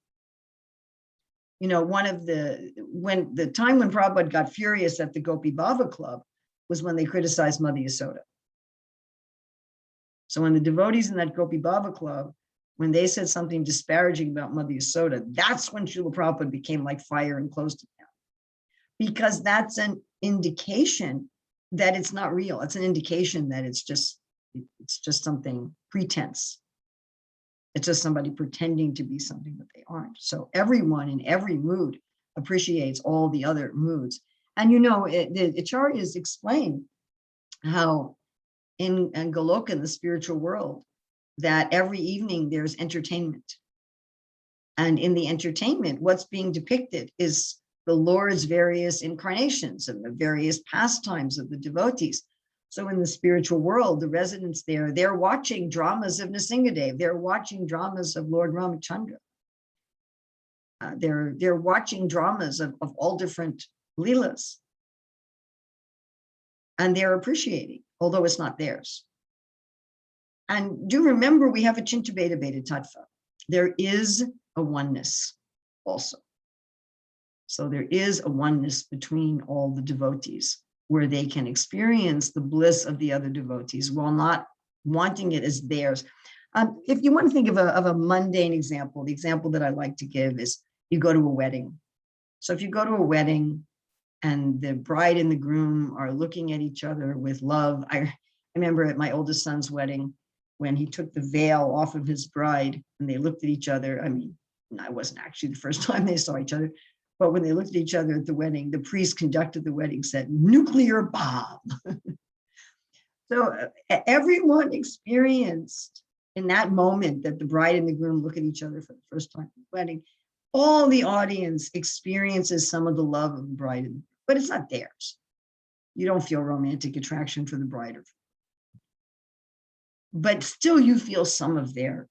You know, the time when Prabhupada got furious at the Gopi Bhava Club was when they criticized Mother Yasoda. So when the devotees in that Gopi Bhava Club, when they said something disparaging about Mother Yasoda, that's when Srila Prabhupada became like fire and closed it down. Because that's an indication that it's not real. It's an indication that it's just something pretense. It's just somebody pretending to be something that they aren't. So everyone in every mood appreciates all the other moods. And you know, the Acharyas explain how in Goloka, in the spiritual world, that every evening there's entertainment. And in the entertainment, what's being depicted is the Lord's various incarnations and the various pastimes of the devotees. So in the spiritual world, the residents there, they're watching dramas of Nrsingadev. They're watching dramas of Lord Ramachandra. They're watching dramas of all different leelas. And they're appreciating, although it's not theirs. And do remember, we have a Chintabheda Bheda Tattva. There is a oneness also. So there is a oneness between all the devotees, where they can experience the bliss of the other devotees while not wanting it as theirs. If you want to think of a mundane example, the example that I like to give is you go to a wedding. So if you go to a wedding and the bride and the groom are looking at each other with love. I remember at my oldest son's wedding, when he took the veil off of his bride and they looked at each other. I mean, it wasn't actually the first time they saw each other, but when they looked at each other at the wedding, the priest conducted the wedding, said, "Nuclear bomb." So everyone experienced in that moment that the bride and the groom look at each other for the first time at the wedding, all the audience experiences some of the love of the bride, but it's not theirs. You don't feel romantic attraction for the bride, but still you feel some of their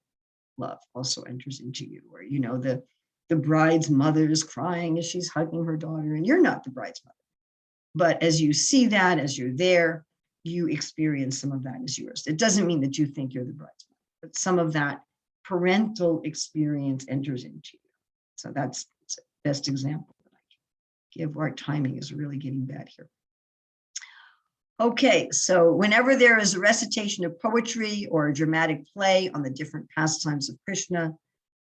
love also enters into you, or, you know, the bride's mother is crying as she's hugging her daughter, and you're not the bride's mother. But as you see that, as you're there, you experience some of that as yours. It doesn't mean that you think you're the bride's mother, but some of that parental experience enters into you. So that's the best example that I can give. Our timing is really getting bad here. Okay, so whenever there is a recitation of poetry or a dramatic play on the different pastimes of Krishna,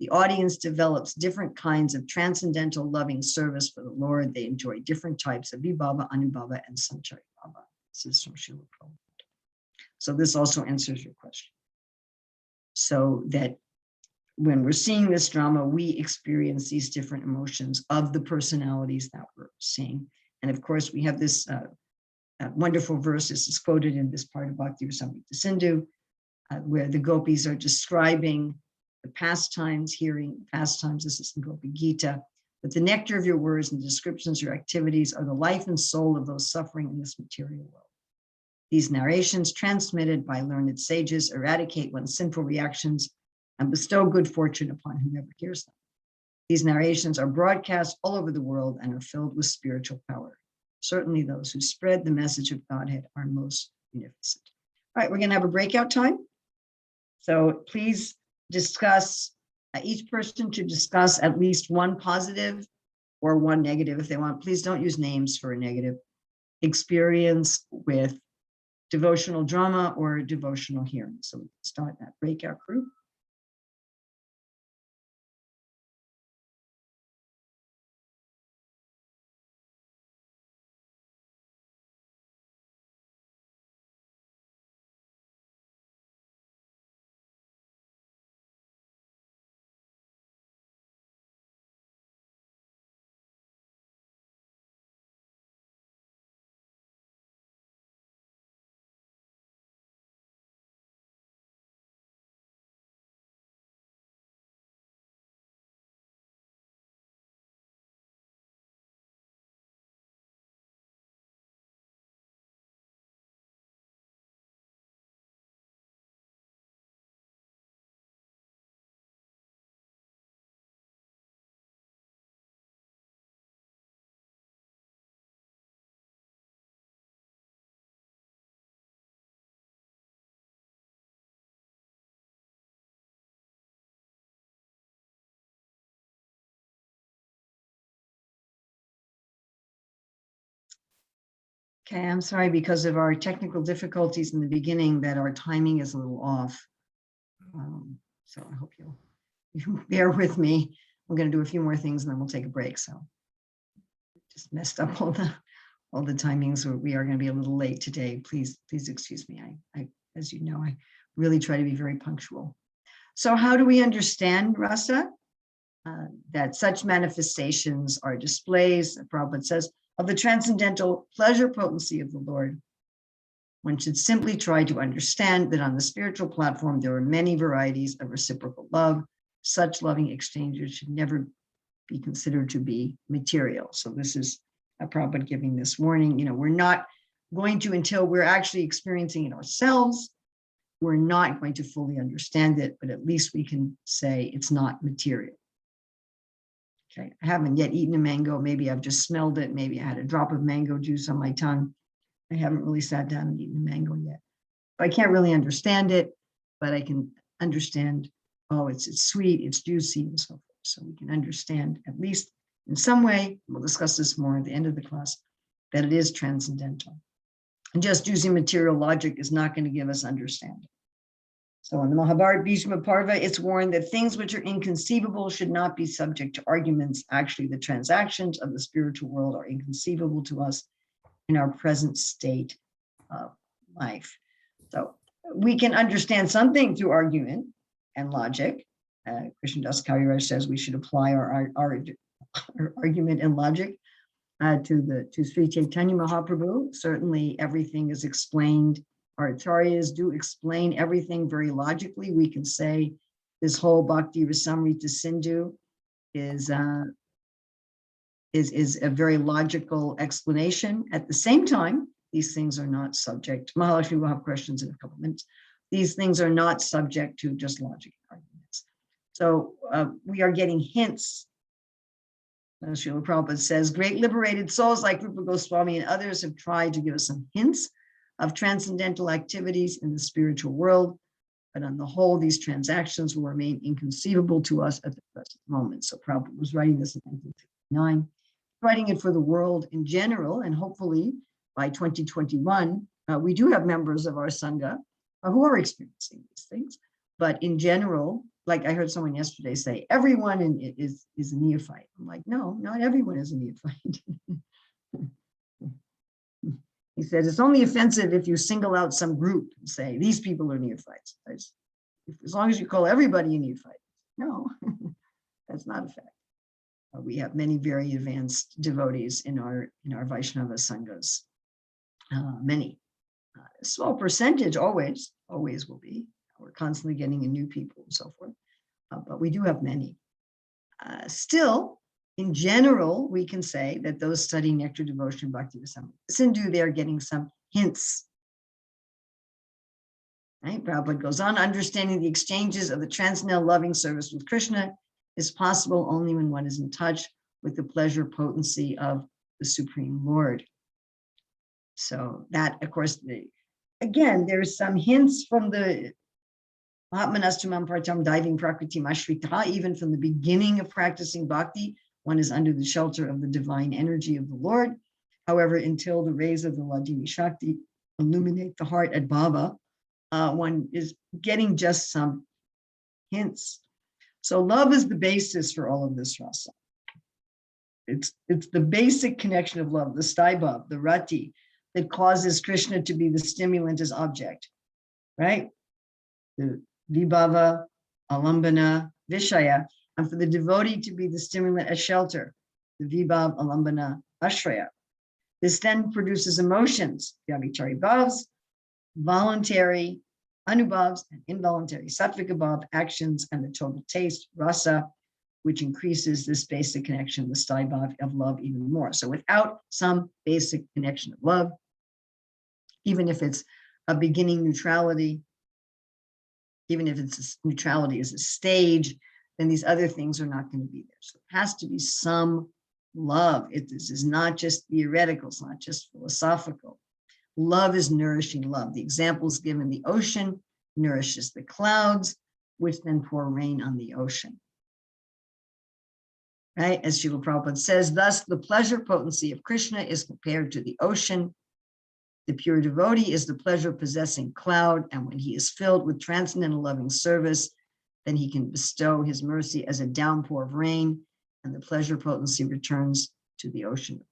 the audience develops different kinds of transcendental loving service for the Lord. They enjoy different types of vibhava, anubhava, and sanchari bhava. This is from Srila Prabhupada. So this also answers your question. So that when we're seeing this drama, we experience these different emotions of the personalities that we're seeing. And of course, we have this wonderful verse. This is quoted in this part of Bhakti Rasamrita Sindhu, where the gopis are describing the pastimes, hearing pastimes. This is in Gopi Gita. But the nectar of your words and descriptions of your activities are the life and soul of those suffering in this material world. These narrations, transmitted by learned sages, eradicate one's sinful reactions and bestow good fortune upon whomever hears them. These narrations are broadcast all over the world and are filled with spiritual power. Certainly those who spread the message of Godhead are most beneficent. All right, we're going to have a breakout time. So please discuss, each person to discuss at least one positive or one negative if they want. Please don't use names for a negative experience with devotional drama or devotional hearing. So we can start that breakout group. Okay, I'm sorry because of our technical difficulties in the beginning that our timing is a little off. So I hope you bear with me. We're going to do a few more things and then we'll take a break. So just messed up all the timings. We are going to be a little late today. Please excuse me. I as you know, I really try to be very punctual. So how do we understand rasa? That such manifestations are displays, Prabhupada says, of the transcendental pleasure potency of the Lord. One should simply try to understand that on the spiritual platform, there are many varieties of reciprocal love. Such loving exchanges should never be considered to be material. So this is Prabhupada giving this warning. We're not going to, until we're actually experiencing it ourselves, we're not going to fully understand it, but at least we can say it's not material. Okay, I haven't yet eaten a mango. Maybe I've just smelled it. Maybe I had a drop of mango juice on my tongue. I haven't really sat down and eaten a mango yet. I can't really understand it, but I can understand, oh, it's sweet, it's juicy, and so forth. So we can understand, at least in some way, we'll discuss this more at the end of the class, that it is transcendental. And just using material logic is not going to give us understanding. So in the Mahabharata Bhishma Parva, it's warned that things which are inconceivable should not be subject to arguments. Actually, the transactions of the spiritual world are inconceivable to us in our present state of life. So we can understand something through argument and logic. Krishnadas Kaviraj says we should apply our argument and logic to Sri Chaitanya Mahaprabhu. Certainly everything is explained. Our acharyas do explain everything very logically. We can say this whole Bhakti Rasamrita Sindhu is a very logical explanation. At the same time, these things are not subject. Mahalakshmi will have questions in a couple of minutes. These things are not subject to just logic arguments. So we are getting hints. Srila Prabhupada says, great liberated souls like Rupa Goswami and others have tried to give us some hints of transcendental activities in the spiritual world, but on the whole, these transactions will remain inconceivable to us at the present moment. So Prabhupada was writing this in 1959, writing it for the world in general, and hopefully by 2021, we do have members of our Sangha who are experiencing these things, but in general, like I heard someone yesterday say, everyone is a neophyte. I'm like, no, not everyone is a neophyte. He said, it's only offensive if you single out some group and say, these people are neophytes. As long as you call everybody a neophyte. No, that's not a fact. We have many very advanced devotees in our Vaishnava Sanghas. Many. A small percentage always will be. We're constantly getting in new people and so forth. But we do have many. Still, in general, we can say that those studying Nectar Devotion, Bhakti Rasamrita Sindhu, they're getting some hints. Right? Prabhupada goes on, understanding the exchanges of the transcendental loving service with Krishna is possible only when one is in touch with the pleasure potency of the Supreme Lord. So that, of course, again, there's some hints from the Mahatmanastamam Partam Diving Prakriti Mashrita, even from the beginning of practicing bhakti, one is under the shelter of the divine energy of the Lord. However, until the rays of the Ladini Shakti illuminate the heart at Bhava, one is getting just some hints. So love is the basis for all of this rasa. It's the basic connection of love, the Sthayi, the rati, that causes Krishna to be the stimulant as object, right? The vibhava, alambana, vishaya, and for the devotee to be the stimulant as shelter, the vibhav, alambana, ashraya. This then produces emotions, vyabhichari bhavs, voluntary anubhavs, and involuntary sattvika bhav actions, and the total taste, rasa, which increases this basic connection, the Sthayi bhav of love even more. So without some basic connection of love, even if it's a beginning neutrality, even if it's neutrality as a stage, then these other things are not going to be there. So it has to be some love. This is not just theoretical, it's not just philosophical. Love is nourishing love. The examples given, the ocean nourishes the clouds, which then pour rain on the ocean. Right? As Srila Prabhupada says, thus the pleasure potency of Krishna is compared to the ocean, The pure devotee is the pleasure-possessing cloud, and when he is filled with transcendental loving service, then he can bestow his mercy as a downpour of rain, and the pleasure potency returns to the ocean.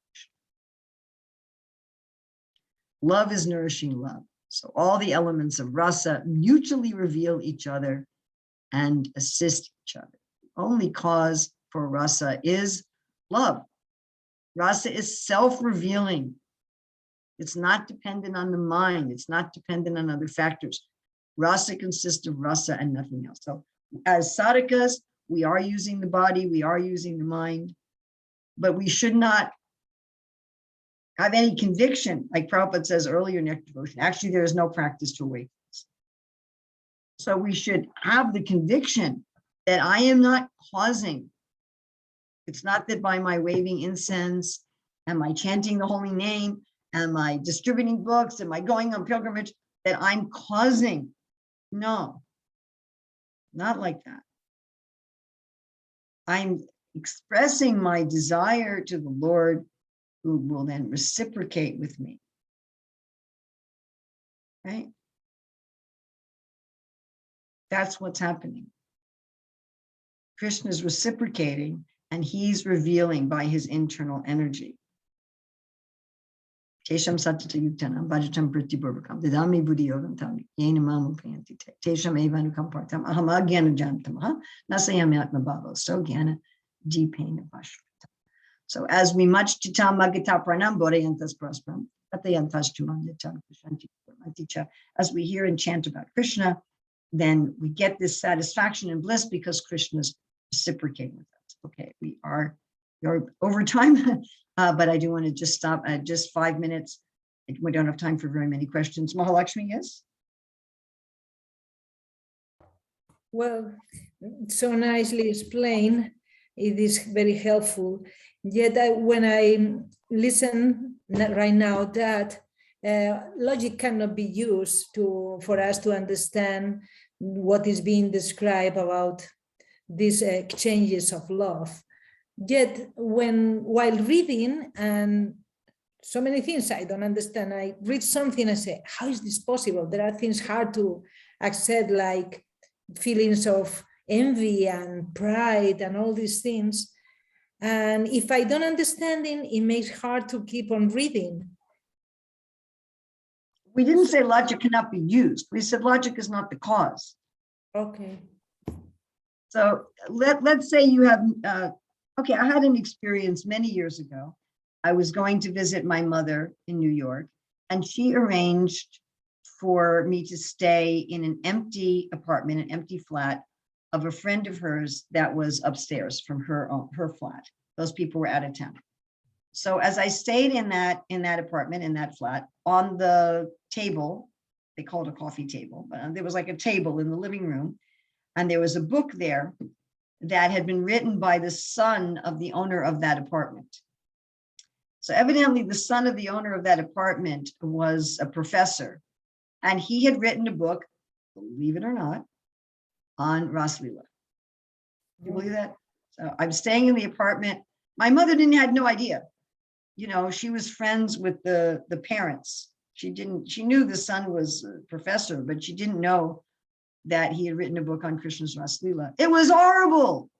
Love is nourishing love. So all the elements of rasa mutually reveal each other and assist each other. The only cause for rasa is love. Rasa is self-revealing. It's not dependent on the mind. It's not dependent on other factors. Rasa consists of rasa and nothing else. So as sadhakas, we are using the body, we are using the mind, but we should not have any conviction, like Prabhupada says earlier in Nectar of Devotion. Actually, there is no practice to awaken. So we should have the conviction that I am not causing. It's not that by my waving incense and my chanting the holy name and my distributing books and my going on pilgrimage that I'm causing. No, not like that. I'm expressing my desire to the Lord, who will then reciprocate with me. Right? That's what's happening. Krishna is reciprocating, and he's revealing by his internal energy. Tesham satata yuktanam bhajatam pratipurvakam didami buddhiyogam tam yena mamu priyanti te tesham evanukam partam aham agyana jantamaha nasayami atma bhava so gyana deepena vashvata. So as we much chitam magita pranam bodayantas praspram atayantas chumanyatam kushanti kurmanticha, as we hear and chant about Krishna, then we get this satisfaction and bliss because Krishna is reciprocating with us. Okay, you're over time, but I do want to just stop at just 5 minutes. We don't have time for very many questions. Mahalakshmi, yes? Well, so nicely explained. It is very helpful. Yet when I listen right now, that logic cannot be used for us to understand what is being described about these exchanges of love. Yet while reading, and so many things I don't understand, I read something and say, how is this possible? There are things hard to accept, like feelings of envy and pride and all these things. And if I don't understand it makes it hard to keep on reading. We didn't say logic cannot be used. We said logic is not the cause. Okay. So let's say you have, okay, I had an experience many years ago. I was going to visit my mother in New York, and she arranged for me to stay in an empty apartment, an empty flat of a friend of hers that was upstairs from her flat. Those people were out of town. So as I stayed in that apartment, in that flat, on the table, they called it a coffee table, but there was like a table in the living room, and there was a book there that had been written by the son of the owner of that apartment. So evidently the son of the owner of that apartment was a professor, and he had written a book, believe it or not, on Raslila. Do you believe that? So I'm staying in the apartment. My mother had no idea. You know, she was friends with the parents. She knew the son was a professor, but she didn't know that he had written a book on Krishna's Raslila. It was horrible.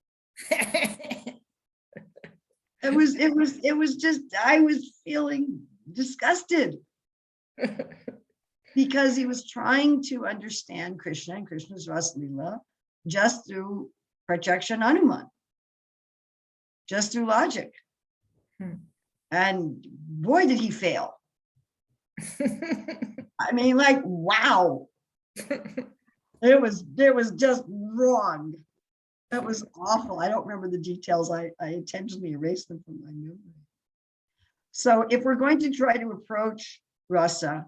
It was just, I was feeling disgusted because he was trying to understand Krishna and Krishna's Raslila just through Pratyakshana Hanuman, just through logic. And boy, did he fail. I mean, like, wow. It was just wrong. That was awful. I don't remember the details. I intentionally erased them from my memory. So if we're going to try to approach rasa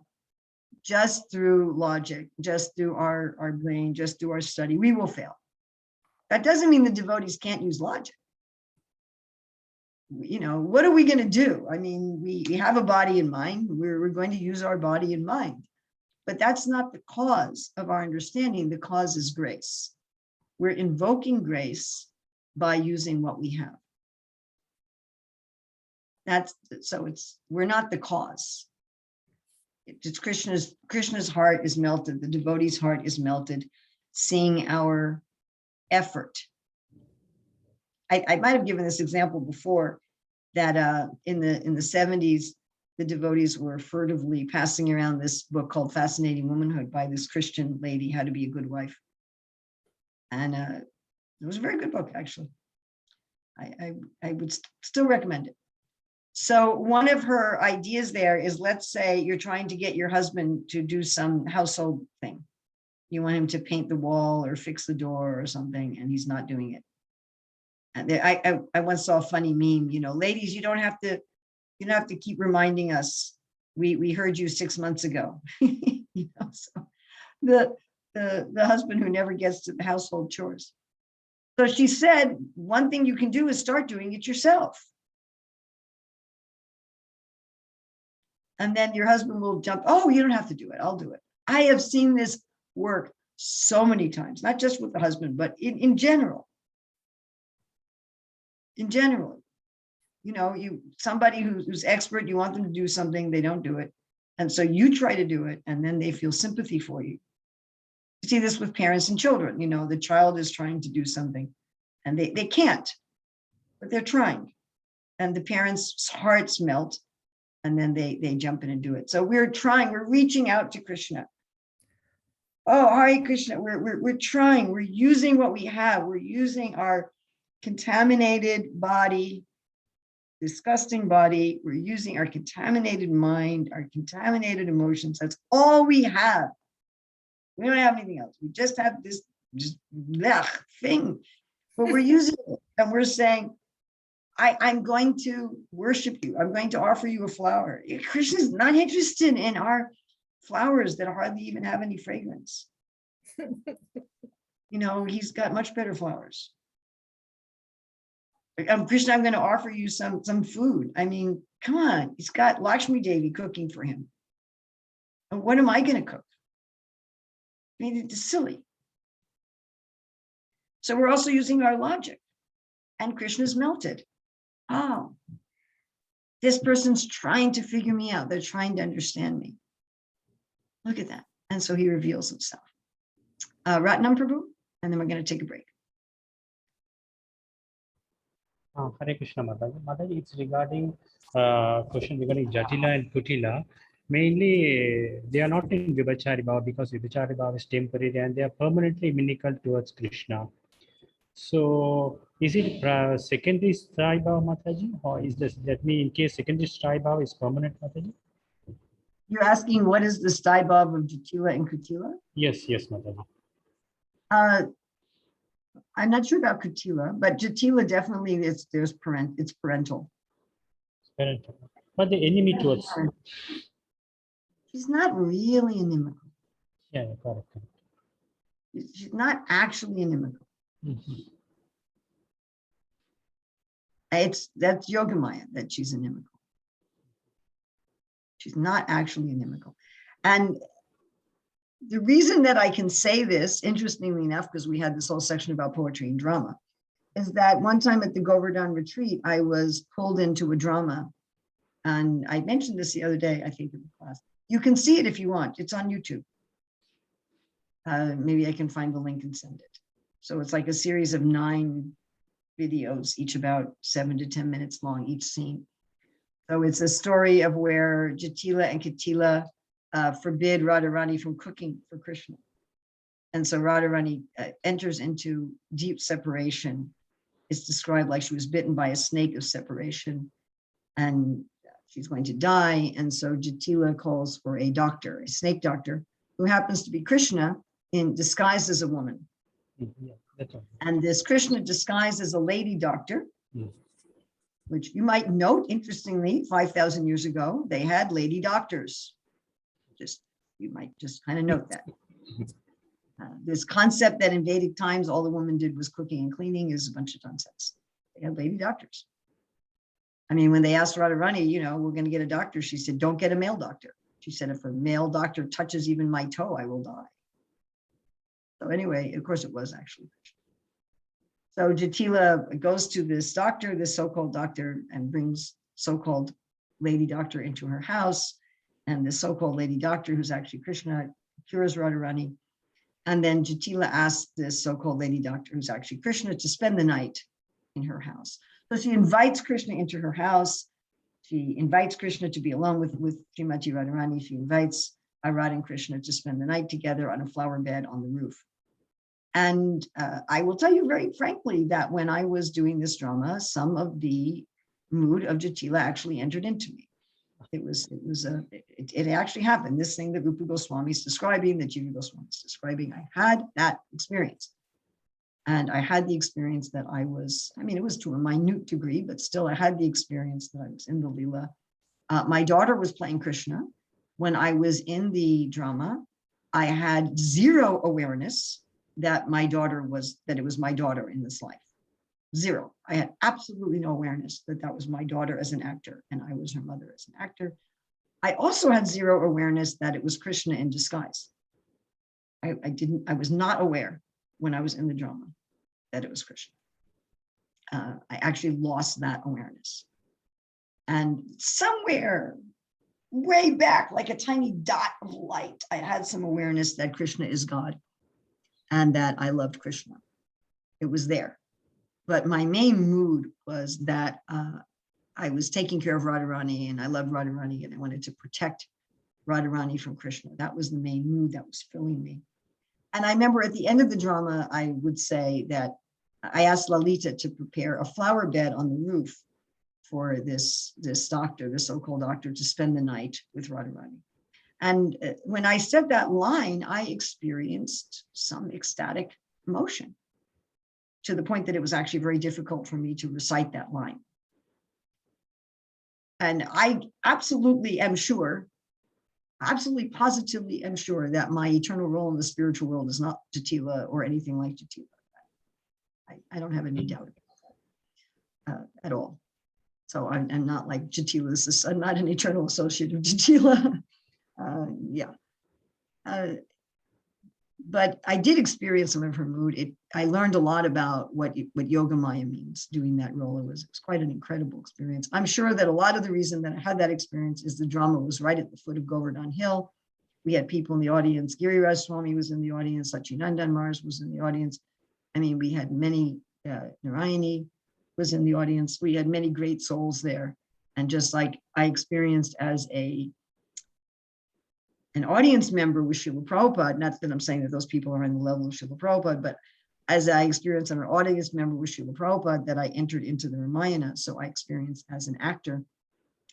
just through logic, just through our brain, just through our study, we will fail. That doesn't mean the devotees can't use logic. You know, what are we going to do? I mean, we have a body and mind. We're going to use our body and mind. But that's not the cause of our understanding. The cause is grace. We're invoking grace by using what we have. We're not the cause. it's Krishna's heart is melted. The devotee's heart is melted, seeing our effort. I might have given this example before, that in the 70s, the devotees were furtively passing around this book called Fascinating Womanhood by this Christian lady, How to Be a Good Wife. And it was a very good book, actually. I would still recommend it. So one of her ideas there is, let's say you're trying to get your husband to do some household thing. You want him to paint the wall or fix the door or something, and he's not doing it. And I once saw a funny meme, ladies, you don't have to keep reminding us. We heard you 6 months ago. So the husband who never gets to the household chores. So she said, one thing you can do is start doing it yourself. And then your husband will jump, oh, you don't have to do it, I'll do it. I have seen this work so many times, not just with the husband, but in general. In general, somebody who's expert, you want them to do something, they don't do it. And so you try to do it, and then they feel sympathy for you. You see this with parents and children, the child is trying to do something and they can't, but they're trying. And the parents' hearts melt, and then they jump in and do it. So we're reaching out to Krishna. Oh, Hare Krishna, we're trying, we're using what we have, we're using our contaminated body, disgusting body, we're using our contaminated mind, our contaminated emotions. That's all we have. We don't have anything else. We just have this thing, but we're using it, and we're saying, I'm going to worship you. I'm going to offer you a flower. Krishna's not interested in our flowers that hardly even have any fragrance. He's got much better flowers. Krishna, I'm going to offer you some food. I mean, come on. He's got Lakshmi Devi cooking for him. And what am I going to cook? I mean, it's silly. So we're also using our logic. And Krishna's melted. Oh, this person's trying to figure me out. They're trying to understand me. Look at that. And so he reveals himself. Ratnam Prabhu, and then we're going to take a break. Hare Krishna, Mataji. Mataji, it's regarding question regarding Jatila and Kutila. Mainly, they are not in Vibhachari Bhava, because Vibhachari Bhava is temporary and they are permanently inimical towards Krishna. So, is it secondary Sthayi Bhava, Mataji? Or is that mean in case secondary Sthayi Bhava is permanent, Mataji? You're asking what is the Sthayi Bhava of Jatila and Kutila? Yes, Mataji. I'm not sure about Kutila, but Jatila definitely it's parental. Parental. But the enemy towards. She's not really inimical. Yeah, correct. She's not actually inimical. Mm-hmm. That's Yogamaya that she's inimical. She's not actually inimical. And the reason that I can say this, interestingly enough, because we had this whole section about poetry and drama, is that one time at the Govardhan retreat, I was pulled into a drama. And I mentioned this the other day, I think, in the class. You can see it if you want. It's on YouTube. Maybe I can find the link and send it. So it's like a series of 9 videos, each about 7 to 10 minutes long, each scene. So it's a story of where Jatila and Kutila forbid Radharani from cooking for Krishna. And so Radharani enters into deep separation. It's described like she was bitten by a snake of separation, and she's going to die. And so Jatila calls for a doctor, a snake doctor, who happens to be Krishna in disguised as a woman. Yeah, that's right. And this Krishna disguised as a lady doctor, Yes. which you might note, interestingly, 5,000 years ago, they had lady doctors. You might just kind of note that. This concept that in Vedic times, all the woman did was cooking and cleaning is a bunch of nonsense. They had lady doctors. I mean, when they asked Radharani, we're going to get a doctor, she said, don't get a male doctor. She said, if a male doctor touches even my toe, I will die. So anyway, of course it was actually. So Jatila goes to this doctor, this so-called doctor, and brings so-called lady doctor into her house. and the so-called lady doctor, who's actually Krishna, cures Radharani. And then Jatila asks this so-called lady doctor, who's actually Krishna, to spend the night in her house. So she invites Krishna into her house. She invites Krishna to be alone with Srimati Radharani. She invites Radha and Krishna to spend the night together on a flower bed on the roof. And I will tell you very frankly that when I was doing this drama, some of the mood of Jatila actually entered into me. It actually happened. This thing that Rupa Goswami is describing, that Jiva Goswami is describing, I had that experience. And I had the experience that I was, it was to a minute degree, but still I had the experience that I was in the Leela. My daughter was playing Krishna. When I was in the drama, I had zero awareness that it was my daughter in this life. Zero. I had absolutely no awareness that that was my daughter as an actor and I was her mother as an actor. I also had zero awareness that it was Krishna in disguise. I was not aware when I was in the drama that it was Krishna. I actually lost that awareness. And somewhere way back, like a tiny dot of light, I had some awareness that Krishna is God and that I loved Krishna. It was there. But my main mood was that I was taking care of Radharani and I loved Radharani and I wanted to protect Radharani from Krishna. That was the main mood that was filling me. And I remember at the end of the drama, I would say that I asked Lalita to prepare a flower bed on the roof for this doctor, the so-called doctor, to spend the night with Radharani. And when I said that line, I experienced some ecstatic emotion, to the point that it was actually very difficult for me to recite that line. And I absolutely am sure, absolutely positively am sure that my eternal role in the spiritual world is not Jatila or anything like Jatila. I don't have any doubt about that at all. So I'm not like Jatila. I'm not an eternal associate of Jatila. But I did experience some of her mood. I learned a lot about what Yoga Maya means doing that role. It was quite an incredible experience. I'm sure that a lot of the reason that I had that experience is the drama was right at the foot of Govardhan Hill. We had people in the audience. Giriraj Swami was in the audience. Sachinandan Maharaj was in the audience. We had many, Narayani was in the audience. We had many great souls there. And just like I experienced as an audience member with Srila Prabhupada, not that I'm saying that those people are on the level of Srila Prabhupada, but as I experienced an audience member with Srila Prabhupada, that I entered into the Ramayana. So I experienced as an actor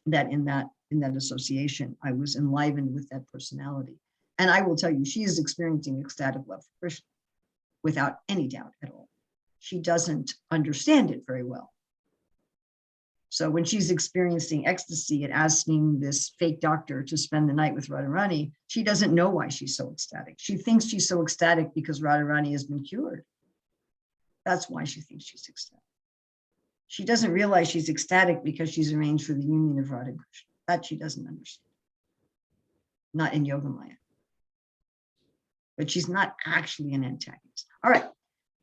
that in that association, I was enlivened with that personality. And I will tell you, she is experiencing ecstatic love for Krishna without any doubt at all. She doesn't understand it very well. So when she's experiencing ecstasy and asking this fake doctor to spend the night with Radharani, she doesn't know why she's so ecstatic. She thinks she's so ecstatic because Radharani has been cured. That's why she thinks she's ecstatic. She doesn't realize she's ecstatic because she's arranged for the union of Radha and Krishna. That she doesn't understand. Not in Yoga Maya. But she's not actually an antagonist. All right,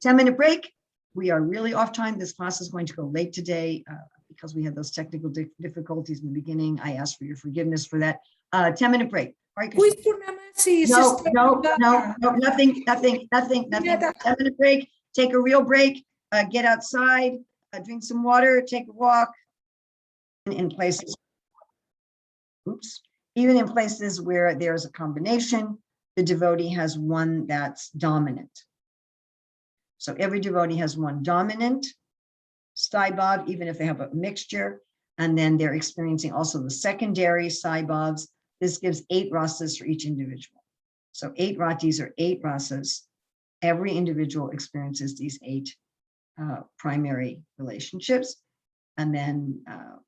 10-minute break. We are really off time. This class is going to go late today. Because we had those technical difficulties in the beginning. I ask for your forgiveness for that. 10-minute break. Who is Purnamasi? No, nothing. 10-minute break. Take a real break. Get outside. Drink some water. Take a walk. In places, even in places where there's a combination, the devotee has one that's dominant. So every devotee has one dominant Sthayi Bhav, even if they have a mixture, and then they're experiencing also the secondary Sthayi Bhavs. This gives 8 rasas for each individual. So 8 ratis are 8 rasas. Every individual experiences these 8 primary relationships. And then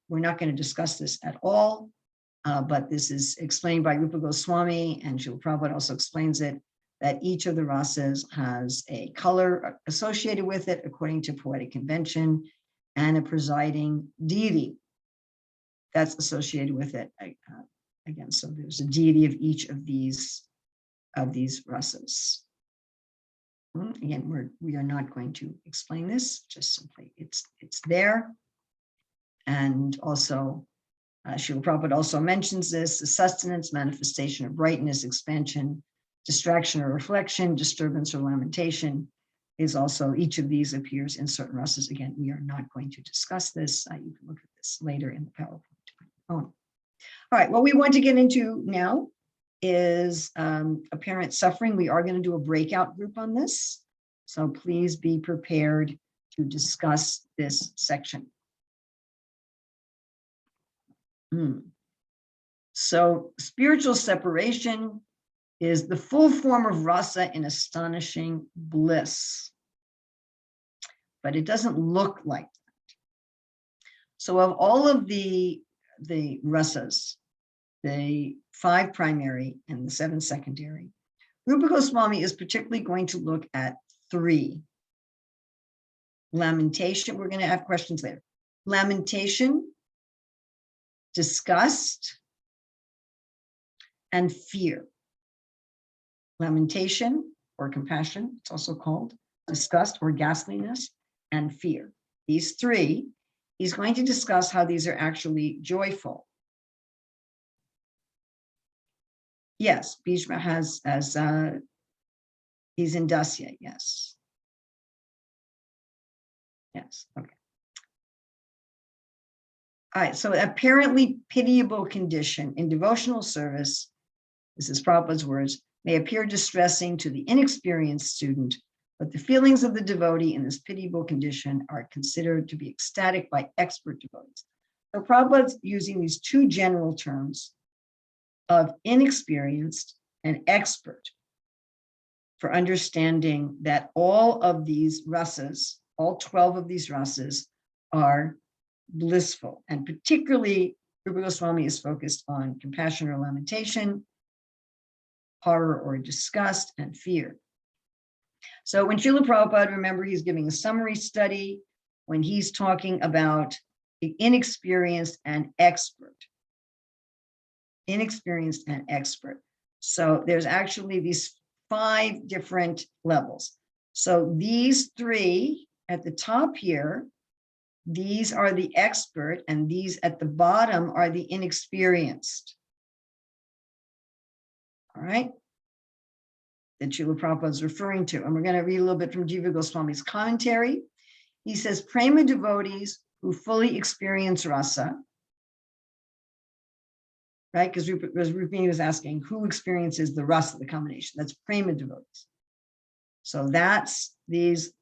we're not going to discuss this at all, but this is explained by Rupa Goswami, and Srila Prabhupada also explains it, that each of the rasas has a color associated with it according to poetic convention, and a presiding deity that's associated with it. Again, so there's a deity of each of these rasas. Again, we are not going to explain this, just simply it's there. And also Srila Prabhupada also mentions this: the sustenance, manifestation of brightness, expansion, distraction or reflection, disturbance or lamentation is also, each of these appears in certain rasas. Again, we are not going to discuss this. You can look at this later in the PowerPoint. All right, what we want to get into now is apparent suffering. We are going to do a breakout group on this, so please be prepared to discuss this section. So spiritual separation is the full form of rasa in astonishing bliss, but it doesn't look like that. So of all of the rasas, the 5 primary and the 7 secondary, Rupa Goswami is particularly going to look at 3. Lamentation, we're going to have questions later. Lamentation, disgust, and fear. Lamentation or compassion, it's also called, disgust or ghastliness, and fear. These 3, he's going to discuss how these are actually joyful. Yes, Bhishma has, as he's in Dasi, yes. Yes, okay. All right, so apparently pitiable condition in devotional service, this is Prabhupada's words, may appear distressing to the inexperienced student, but the feelings of the devotee in this pitiable condition are considered to be ecstatic by expert devotees. So Prabhupada's using these 2 general terms of inexperienced and expert for understanding that all of these rasas, all 12 of these rasas, are blissful. And particularly, Rupa Goswami is focused on compassion or lamentation, horror or disgust, and fear. So when Srila Prabhupada, remember, he's giving a summary study when he's talking about the inexperienced and expert. Inexperienced and expert. So there's actually these 5 different levels. So these 3 at the top here, these are the expert, and these at the bottom are the inexperienced. All right, that Srila Prabhupada is referring to. And we're going to read a little bit from Jiva Goswami's commentary. He says, prema devotees who fully experience rasa, right? Because Rupini was asking who experiences the rasa, the combination. That's prema devotees. So that's these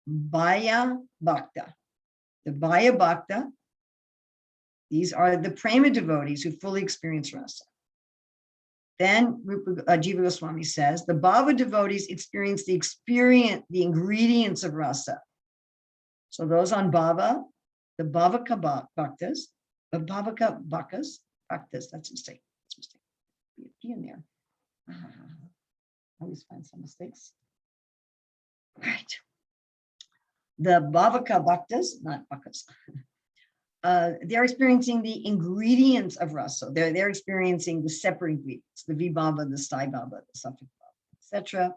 Bhaya Bhakta. The Bhaya Bhakta, these are the prema devotees who fully experience rasa. Then Jiva Goswami says, the Bhava devotees experience the ingredients of rasa. So those on Bhava, the Bhavaka Bhaktas, the Bhavaka Bhakas, Bhaktas, that's a mistake. That's a mistake. Be in there. I always find some mistakes. Right. The Bhavaka Bhaktas, not Bhakas, they're experiencing the ingredients of rasa. They're experiencing the separate ingredients, the Vibhava, the Sthayi Bhava, the Sattvic Bhava, etc.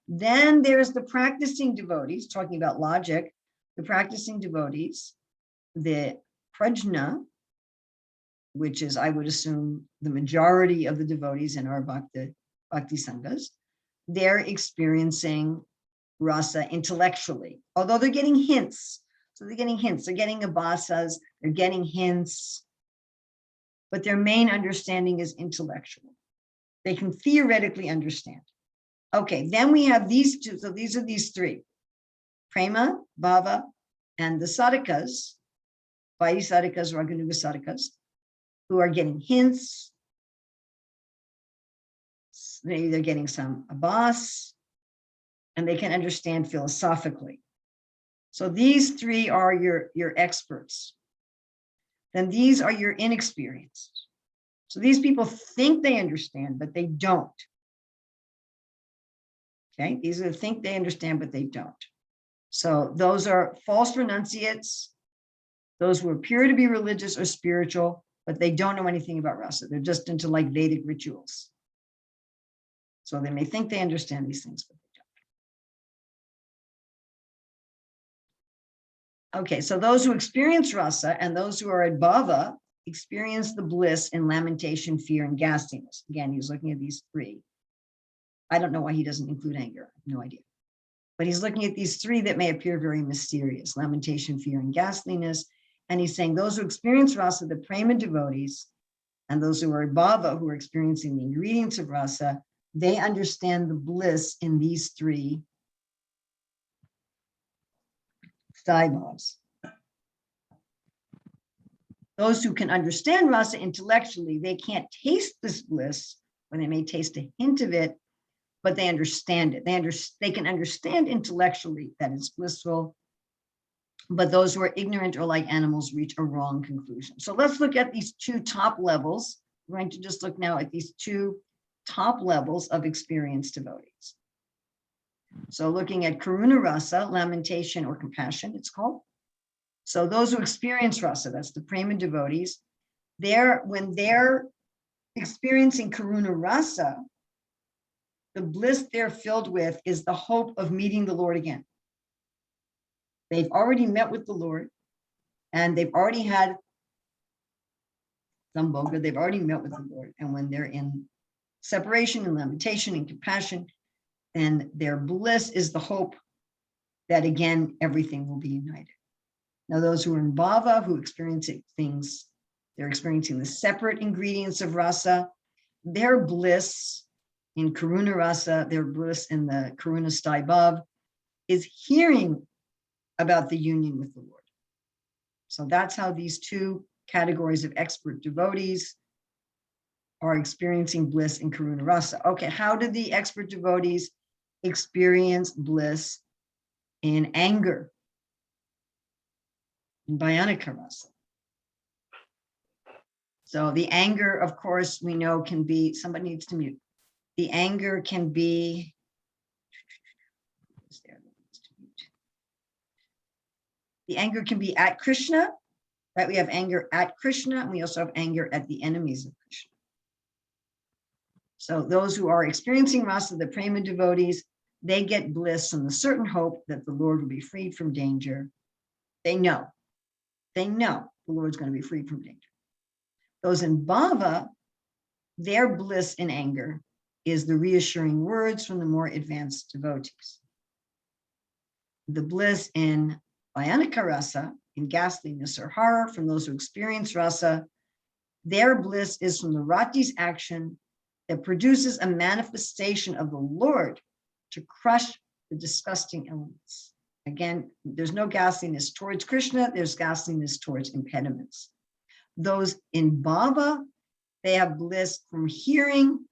Then there's the practicing devotees, talking about logic, the practicing devotees, the prajna, which is, I would assume, the majority of the devotees in our bhakti sanghas, they're experiencing rasa intellectually, although they're getting hints. So they're getting hints, they're getting abhasas, they're getting hints, but their main understanding is intellectual. They can theoretically understand. Okay, then we have these 2, so these are these 3, prema, bhava, and the sadhakas, vaidhi sadhakas, raganuga sadhakas, who are getting hints. Maybe they're getting some abhas, and they can understand philosophically. So these 3 are your experts. Then these are your inexperienced. So these people think they understand, but they don't. Okay, these are think they understand, but they don't. So those are false renunciates, those who appear to be religious or spiritual, but they don't know anything about rasa. They're just into like Vedic rituals. So they may think they understand these things, but they don't. Okay, so those who experience rasa and those who are at bhava, experience the bliss in lamentation, fear, and ghastliness. Again, he's looking at these three. I don't know why he doesn't include anger. No idea. But he's looking at these three that may appear very mysterious: lamentation, fear, and ghastliness. And he's saying those who experience rasa, the prema devotees, and those who are bhava, who are experiencing the ingredients of rasa, they understand the bliss in these three Sthayi. Those who can understand rasa intellectually, they can't taste this bliss, or they may taste a hint of it, but they understand it. They can understand intellectually that it's blissful, but those who are ignorant or like animals reach a wrong conclusion. So let's look at these two top levels. We're going to just look now at these two top levels of experienced devotees. So looking at karuna rasa, lamentation or compassion, it's called. So those who experience rasa, that's the prema devotees, when they're experiencing karuna rasa, the bliss they're filled with is the hope of meeting the Lord again. They've already met with the Lord, and they've already had sambhoga, they've already met with the Lord. And when they're in separation and lamentation and compassion, then their bliss is the hope that again, everything will be united. Now, those who are in bhava, who experience things, they're experiencing the separate ingredients of rasa, their bliss in karuna rasa, their bliss in the karuna Sthayi is hearing about the union with the Lord. So that's how these two categories of expert devotees are experiencing bliss in karuna rasa. Okay, how did the expert devotees experience bliss in anger, in Bionic rasa? So the anger, of course, we know can be, somebody needs to mute. The anger can be, the anger can be at Krishna, right? We have anger at Krishna, and we also have anger at the enemies of Krishna. So those who are experiencing rasa, the prema devotees, they get bliss from the certain hope that the Lord will be freed from danger. They know the Lord's going to be freed from danger. Those in bhava, their bliss in anger is the reassuring words from the more advanced devotees. The bliss in Bionic rasa, in ghastliness or horror, from those who experience rasa, their bliss is from the rati's action that produces a manifestation of the Lord to crush the disgusting elements. Again, there's no ghastliness towards Krishna, there's ghastliness towards impediments. Those in bhava, they have bliss from hearing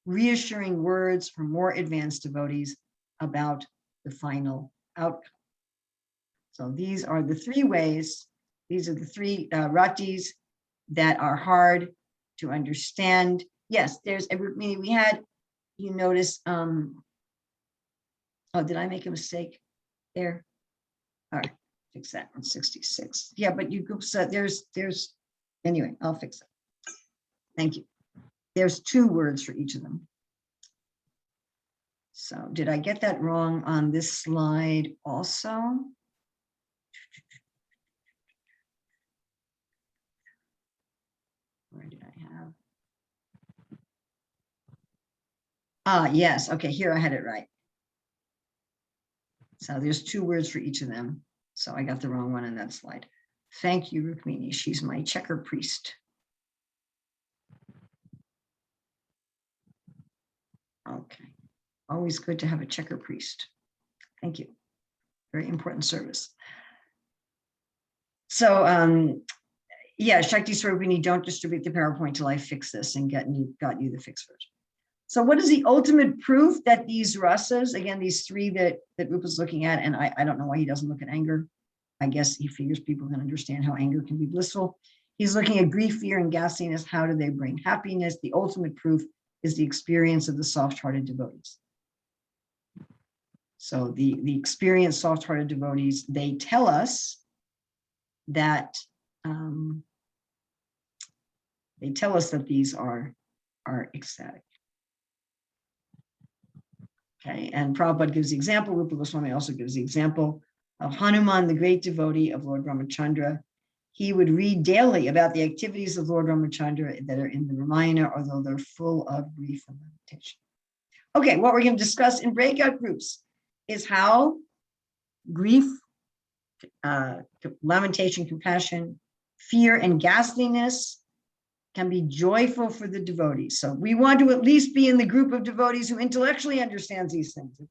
reassuring words from more advanced devotees about the final outcome. So these are the three ways, these are the three ratis that are hard to understand. Yes, there's every meaning we had, you notice, oh, did I make a mistake there? All right, fix that on 66. Yeah, but you go, so there's, anyway, I'll fix it. Thank you. There's 2 words for each of them. So did I get that wrong on this slide also? Where did I have? Ah, yes. Okay, here I had it right. So there's 2 words for each of them. So I got the wrong one in that slide. Thank you, Rukmini. She's my checker priest. Okay. Always good to have a checker priest. Thank you. Very important service. So yeah, Shakti Swarupini, don't distribute the PowerPoint till I fix this and got you the fixed version. So what is the ultimate proof that these rasas, again, these 3 that Rupa's looking at, and I don't know why he doesn't look at anger. I guess he figures people can understand how anger can be blissful. He's looking at grief, fear, and ghastliness. How do they bring happiness? The ultimate proof is the experience of the soft-hearted devotees. So the experienced soft-hearted devotees, they tell us that these are ecstatic. Okay, and Prabhupada gives the example, Rupa Goswami also gives the example of Hanuman, the great devotee of Lord Ramachandra. he would read daily about the activities of Lord Ramachandra that are in the Ramayana, although they're full of grief and lamentation. Okay, what we're going to discuss in breakout groups is how grief, lamentation, compassion, fear, and ghastliness can be joyful for the devotees. So we want to at least be in the group of devotees who intellectually understands these things. If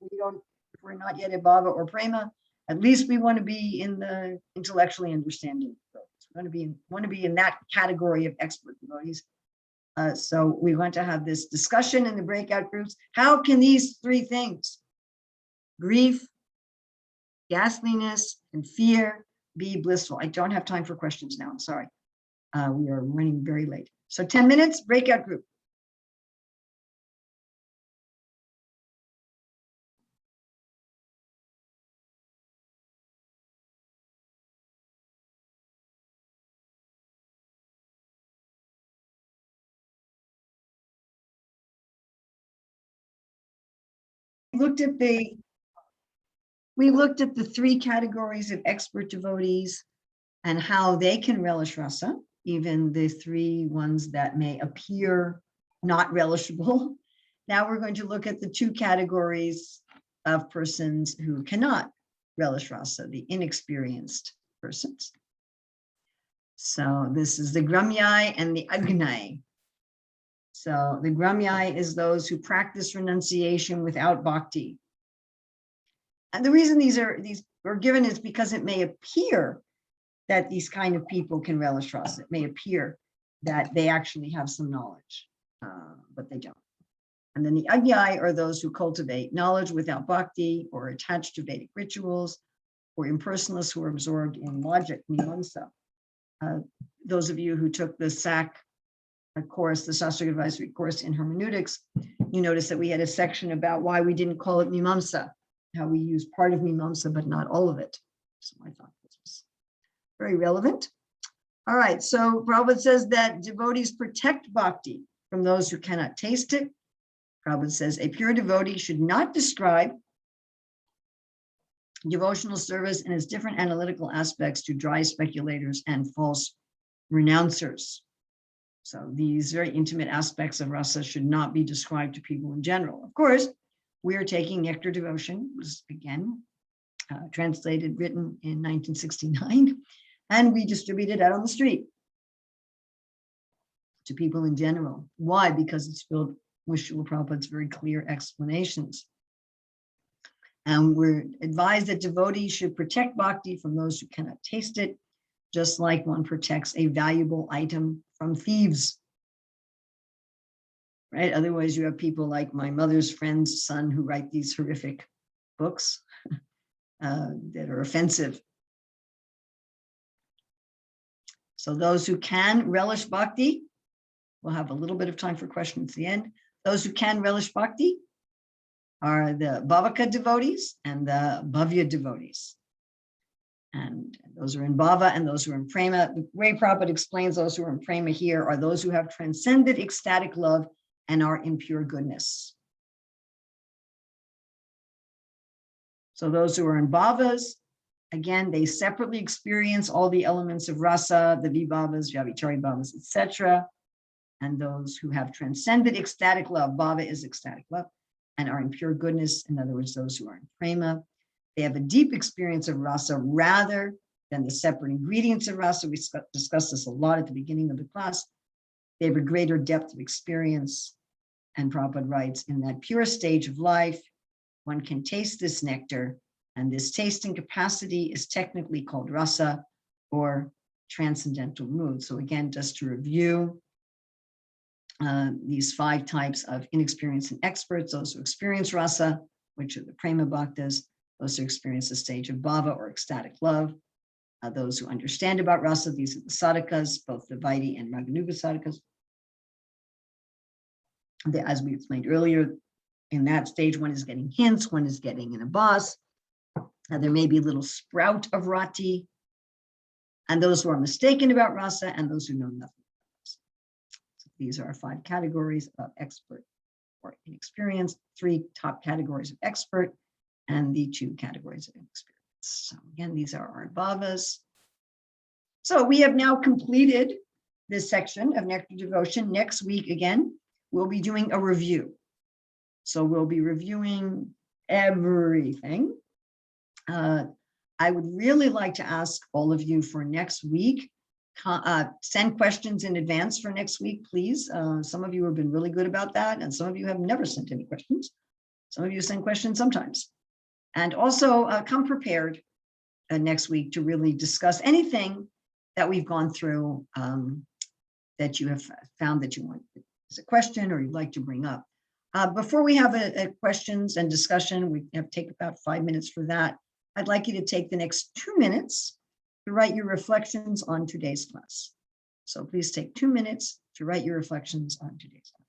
we're not yet at Bhava or Prema, at least we want to be in the intellectually understanding devotees. We want to be in that category of expert devotees. So we want to have this discussion in the breakout groups. How can these three things, grief, ghastliness, and fear, be blissful? I don't have time for questions now. I'm sorry. We are running very late. So 10 minutes, breakout group. We looked at the three categories of expert devotees and how they can relish rasa, even the three ones that may appear not relishable. Now we're going to look at the two categories of persons who cannot relish rasa, the inexperienced persons. So this is the Gramyai and the Agnai. So the Gramyai is those who practice renunciation without bhakti. And the reason these are given is because it may appear that these kind of people can relish rasa. It may appear that they actually have some knowledge, but they don't. And then the Agyai are those who cultivate knowledge without bhakti, or attached to Vedic rituals, or impersonalists who are absorbed in logic, mimamsa. Those of you who took the SAC course, the Shastric Advisory course in hermeneutics, you notice that we had a section about why we didn't call it mimamsa, how we use part of mimamsa, but not all of it. So I thought this was very relevant. All right, so Prabhupada says that devotees protect bhakti from those who cannot taste it. Prabhupada says a pure devotee should not describe devotional service and its different analytical aspects to dry speculators and false renouncers. So these very intimate aspects of rasa should not be described to people in general. Of course, we are taking Nectar Devotion, was again translated, written in 1969, and we distribute it out on the street to people in general. Why? Because it's filled with Srila Prabhupada's very clear explanations. And we're advised that devotees should protect bhakti from those who cannot taste it, just like one protects a valuable item from thieves. Right? Otherwise, you have people like my mother's friend's son who write these horrific books that are offensive. So those who can relish bhakti, we'll have a little bit of time for questions at the end. Those who can relish bhakti are the Bhavaka devotees and the Bhavya devotees. And those are in Bhava and those who are in Prema. The way Prabhupada explains those who are in Prema here are those who have transcended ecstatic love and are in pure goodness. So those who are in Bhavas, again, they separately experience all the elements of rasa, the vibhavas, vyabhichari bhavas, etc. And those who have transcended ecstatic love, bhava is ecstatic love, and are in pure goodness, in other words, those who are in prema, they have a deep experience of rasa rather than the separate ingredients of rasa. We discussed this a lot at the beginning of the class. They have a greater depth of experience. And Prabhupada writes, in that pure stage of life, one can taste this nectar, and this tasting capacity is technically called rasa, or transcendental mood. So again, just to review, these 5 types of inexperienced and experts, those who experience rasa, which are the prema bhaktas, those who experience the stage of bhava or ecstatic love, those who understand about rasa, these are the sadhakas, both the Vaidhi and Raganuga sadhakas. As we explained earlier, in that stage, one is getting hints, one is getting an abhas. There may be a little sprout of rati, and those who are mistaken about rasa, and those who know nothing. These are our 5 categories of expert or inexperienced, 3 top categories of expert, and the 2 categories of inexperienced. So again, these are our bhavas. So we have now completed this section of Nectar of Devotion. Next week, again, we'll be doing a review. So we'll be reviewing everything. I would really like to ask all of you for next week. Send questions in advance for next week, please. Some of you have been really good about that, and some of you have never sent any questions. Some of you send questions sometimes. And also come prepared next week to really discuss anything that we've gone through that you have found that you want as a question or you'd like to bring up. Before we have a questions and discussion, we have to take about 5 minutes for that. I'd like you to take the next 2 minutes to write your reflections on today's class. So please take 2 minutes to write your reflections on today's class.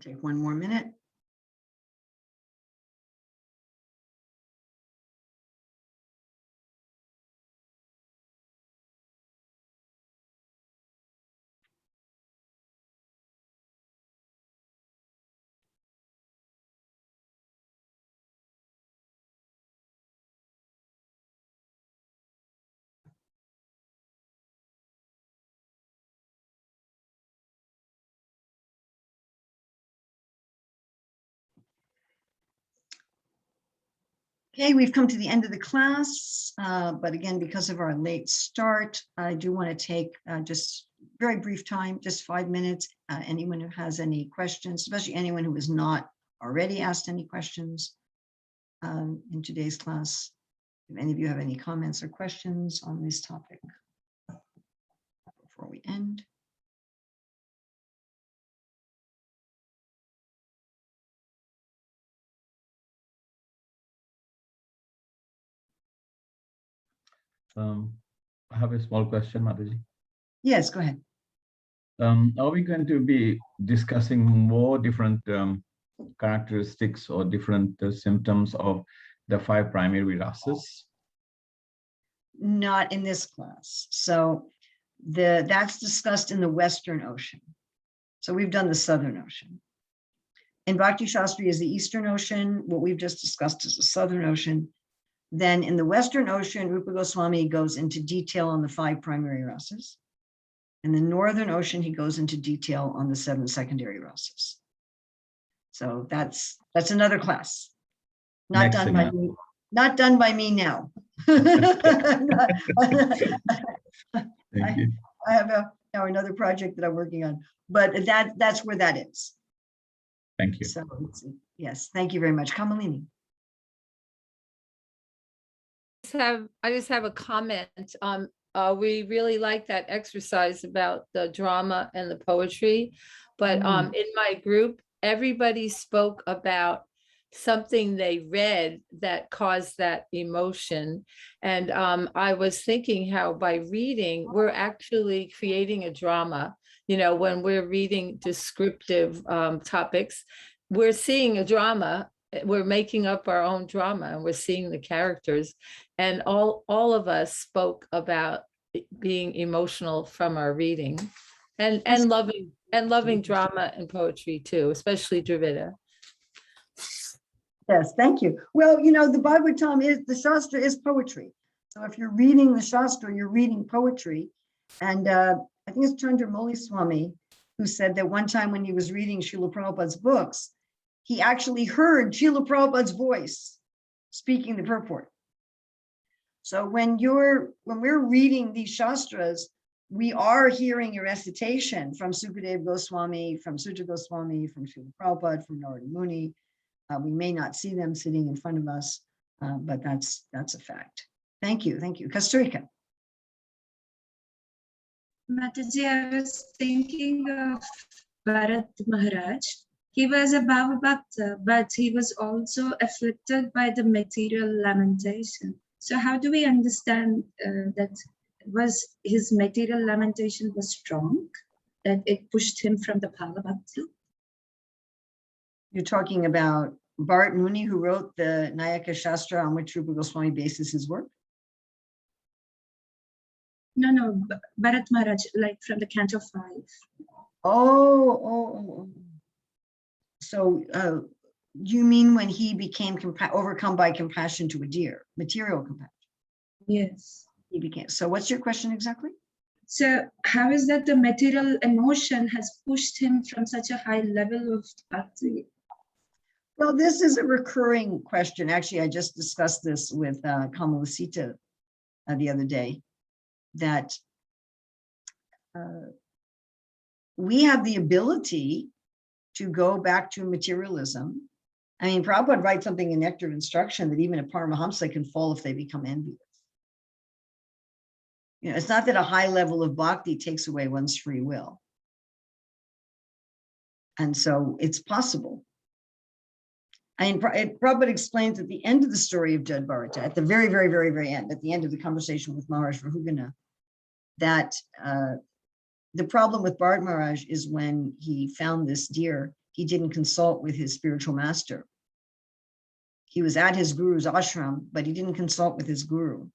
Take 1 more minute. Okay, we've come to the end of the class, but again, because of our late start, I do want to take just very brief time, just 5 minutes. Anyone who has any questions, especially anyone who has not already asked any questions in today's class. If any of you have any comments or questions on this topic before we end. I have a small question, Mataji. Yes, go ahead. Are we going to be discussing more different characteristics or different symptoms of the 5 primary rasas? Not in this class. So that's discussed in the Western Ocean. So we've done the Southern Ocean. In Bhakti Shastri is the Eastern Ocean. What we've just discussed is the Southern Ocean. Then in the Western Ocean, Rupa Goswami goes into detail on the 5 primary rasas. In the Northern Ocean, he goes into detail on the 7 secondary rasas. So that's another class. Not done by me. Not done by me now. Thank you. I have now another project that I'm working on, but that's where that is. Thank you. So yes, thank you very much, Kamalini. I just have a comment. We really like that exercise about the drama and the poetry, but in my group, everybody spoke about something they read that caused that emotion. And I was thinking how by reading, we're actually creating a drama. You know, when we're reading descriptive topics, we're seeing a drama. We're making up our own drama, and we're seeing the characters. And all of us spoke about being emotional from our reading, and loving drama and poetry too, especially Dravida. Yes, thank you. Well, you know, the Bhagavatam is, the Shastra is poetry. So if you're reading the Shastra, you're reading poetry. And I think it's Chandramouli Swami who said that one time when he was reading Srila Prabhupada's books, he actually heard Srila Prabhupada's voice speaking the purport. So when we're reading these Shastras, we are hearing a recitation from Sukadeva Goswami, from Suta Goswami, from Srila Prabhupada, from Narada Muni. We may not see them sitting in front of us, but that's a fact. Thank you. Kasturika. Mataji, I was thinking of Bharat Maharaj. He was a Bhava Bhakta, but he was also afflicted by the material lamentation. So how do we understand that was his material lamentation was strong, that it pushed him from the Bhava Bhakta? You're talking about Bharat Muni, who wrote the Nayaka Shastra on which Rupa Goswami bases his work? No, Bharat Maharaj, like from the Canto 5. Oh. So you mean when he became overcome by compassion to a deer, material compassion? Yes. He became. So what's your question exactly? So how is that the material emotion has pushed him from such a high level of bhakti? Well, this is a recurring question. Actually, I just discussed this with Kamalasita the other day, that we have the ability to go back to materialism. I mean, Prabhupada writes something in Nectar of Instruction that even a Paramahamsa can fall if they become envious. You know, it's not that a high level of bhakti takes away one's free will. And so it's possible. I mean, Prabhupada explains at the end of the story of Jad Bharata, at the very, very, very, very end, at the end of the conversation with Maharaj Rahugana, that the problem with Bharat Maharaj is when he found this deer, he didn't consult with his spiritual master. He was at his guru's ashram, but he didn't consult with his guru.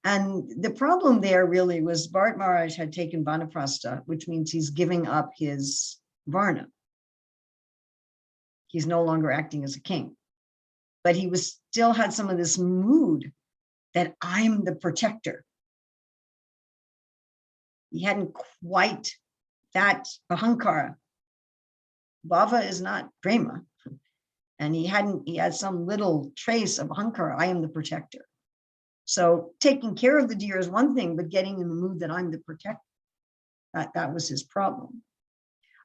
And the problem there really was Bharat Maharaj had taken Vanaprastha, which means he's giving up his Varna. He's no longer acting as a king, but he was still had some of this mood that I'm the protector. He hadn't quite that ahankara. Bhava is not prema. And he had some little trace of ahankara. I am the protector. So taking care of the deer is one thing, but getting in the mood that I'm the protector, that was his problem.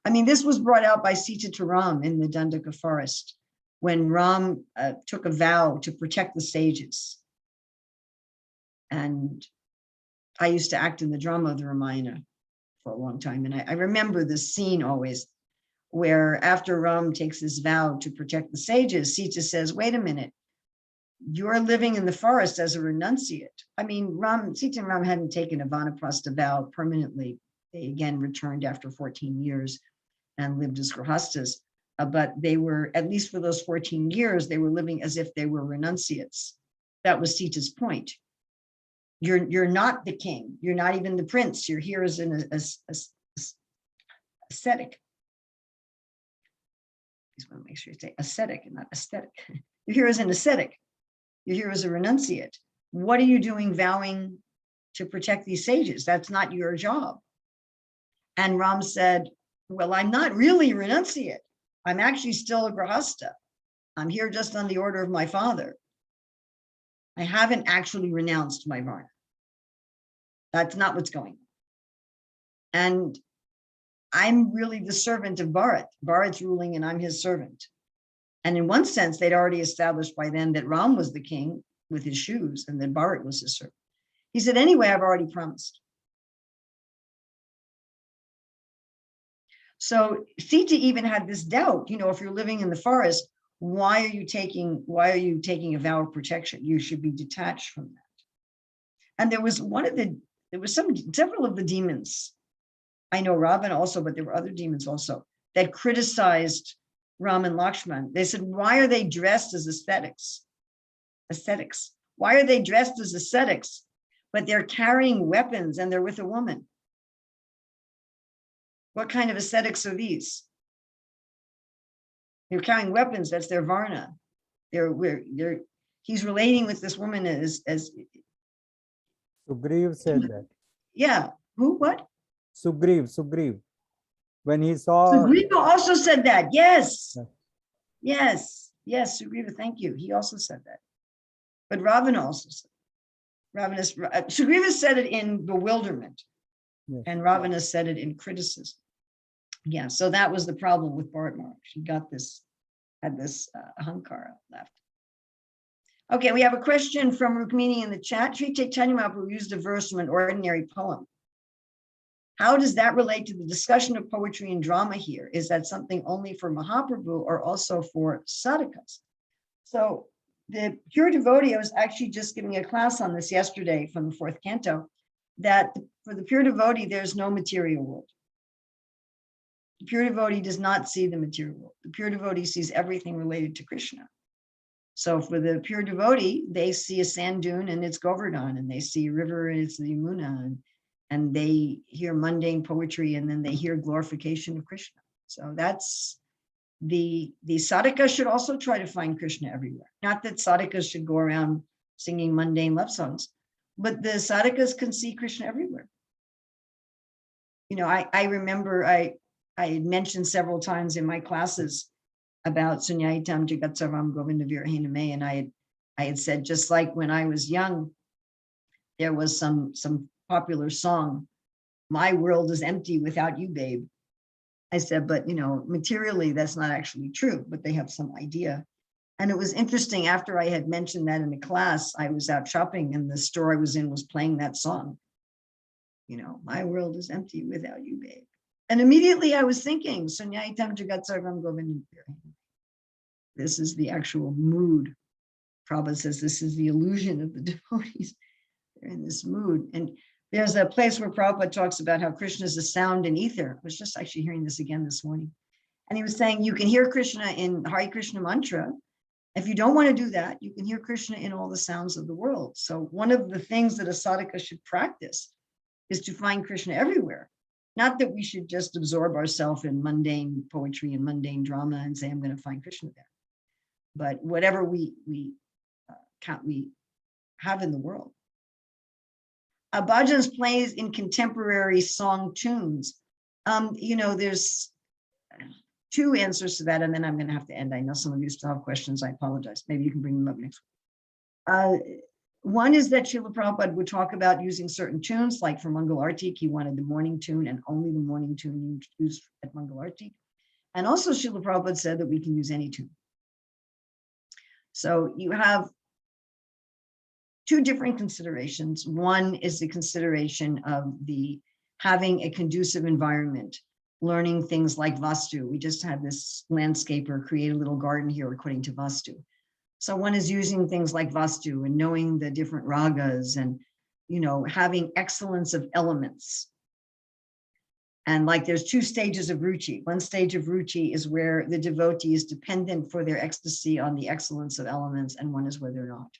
I mean, this was brought out by Sita to Ram in the Dandaka forest when Ram took a vow to protect the sages. And I used to act in the drama of the Ramayana for a long time. And I remember this scene always where after Ram takes his vow to protect the sages, Sita says, wait a minute, you're living in the forest as a renunciate. I mean, Sita and Ram hadn't taken a Vanaprastha vow permanently. They again returned after 14 years and lived as grihastas. But they were, at least for those 14 years, they were living as if they were renunciates. That was Sita's point. You're not the king. You're not even the prince. You're here as an ascetic. I just want to make sure you say ascetic and not aesthetic. You're here as an ascetic. You're here as a renunciate. What are you doing vowing to protect these sages? That's not your job. And Ram said, well, I'm not really a renunciate. I'm actually still a grihasta. I'm here just on the order of my father. I haven't actually renounced my varna. That's not what's going on. And I'm really the servant of Bharat. Bharat's ruling and I'm his servant. And in one sense, they'd already established by then that Ram was the king with his shoes and that Bharat was his servant. He said, anyway, I've already promised. So Sita even had this doubt, you know, if you're living in the forest, why are you taking a vow of protection? You should be detached from that. And there was several of the demons. I know Ravan also, but there were other demons also that criticized Ram and Lakshman. They said, why are they dressed as ascetics? Why are they dressed as ascetics, but they're carrying weapons and they're with a woman? What kind of ascetics are these? They're carrying weapons. That's their varna. He's relating with this woman as Sugriv said that. yeah. Who? What? Sugriv. When he saw. Sugriva also said that. Yes. Yeah. Yes. Sugriva. Thank you. He also said that. But Ravana also said. Sugriva said it in bewilderment, Yes. and Ravana said it in criticism. Yeah. So that was the problem with Bharat. She had this ahankara left. Okay, we have a question from Rukmini in the chat. Sri Chaitanya Mahaprabhu used a verse from an ordinary poem. How does that relate to the discussion of poetry and drama here? Is that something only for Mahaprabhu or also for sadhakas? So the pure devotee, I was actually just giving a class on this yesterday from the 4th canto, that for the pure devotee, there's no material world. The pure devotee does not see the material world. The pure devotee sees everything related to Krishna. So for the pure devotee, they see a sand dune and it's Govardhan, and they see a river and it's the Yamuna, and they hear mundane poetry, and then they hear glorification of Krishna. So that's the sadhakas should also try to find Krishna everywhere. Not that sadhakas should go around singing mundane love songs, but the sadhakas can see Krishna everywhere. You know, I remember I had mentioned several times in my classes about Sunyaitam Jagatsaram Govinda Virahena, and I had said, just like when I was young, there was some popular song, "My world is empty without you, babe." I said, but you know, materially that's not actually true, but they have some idea. And it was interesting, after I had mentioned that in a class, I was out shopping and the store I was in was playing that song. You know, "My world is empty without you, babe." And immediately I was thinking, Sunyaitam Jagatsaram Govinda Virahena. This is the actual mood. Prabhupada says this is the illusion of the devotees. They're in this mood. And there's a place where Prabhupada talks about how Krishna is a sound and ether. I was just actually hearing this again this morning. And he was saying you can hear Krishna in Hare Krishna mantra. If you don't want to do that, you can hear Krishna in all the sounds of the world. So one of the things that a sadhaka should practice is to find Krishna everywhere. Not that we should just absorb ourselves in mundane poetry and mundane drama and say, I'm going to find Krishna there. But whatever we have in the world. Bhajans plays in contemporary song tunes. You know, there's two answers to that, and then I'm going to have to end. I know some of you still have questions. I apologize. Maybe you can bring them up next week. One is that Srila Prabhupada would talk about using certain tunes, like for Mangal Artik, he wanted the morning tune and only the morning tune used at Mangal Artik. And also Srila Prabhupada said that we can use any tune. So you have two different considerations. One is the consideration of having a conducive environment, learning things like Vastu. We just had this landscaper create a little garden here according to Vastu. So one is using things like Vastu and knowing the different ragas and, you know, having excellence of elements. And like there's two stages of ruchi. One stage of ruchi is where the devotee is dependent for their ecstasy on the excellence of elements, and one is where they're not.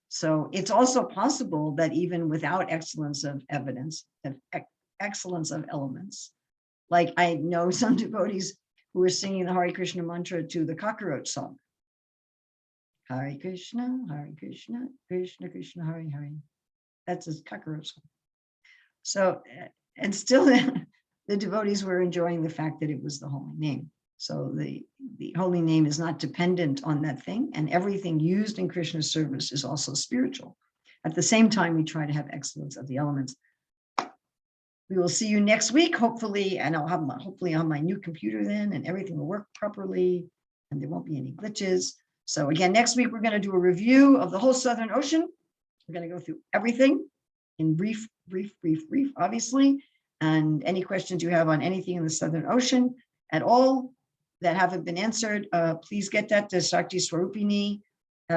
So it's also possible that even without excellence of excellence of elements, like I know some devotees who are singing the Hare Krishna mantra to the cockroach song. Hare Krishna, Krishna Krishna, Hare Hare. That's a cockroach song. So, and still the devotees were enjoying the fact that it was the holy name. So the holy name is not dependent on that thing, and everything used in Krishna's service is also spiritual. At the same time, we try to have excellence of the elements. We will see you next week, hopefully, and I'll have hopefully on my new computer then, and everything will work properly, and there won't be any glitches. So again, next week, we're going to do a review of the whole Southern Ocean. We're going to go through everything in brief, obviously. And any questions you have on anything in the Southern Ocean at all, that haven't been answered, please get that to Shakti Swarupini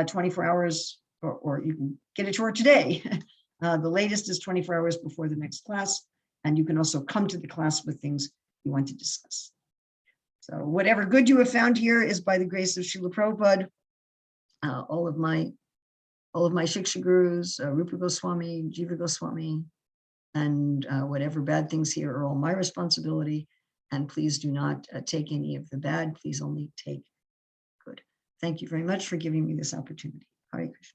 24 hours, or you can get it to her today. The latest is 24 hours before the next class. And you can also come to the class with things you want to discuss. So whatever good you have found here is by the grace of Srila Prabhupada. All of my Shiksha Gurus, Rupa Goswami, Jiva Goswami, and whatever bad things here are all my responsibility. And please do not take any of the bad, please only take good. Thank you very much for giving me this opportunity. Hare Krishna.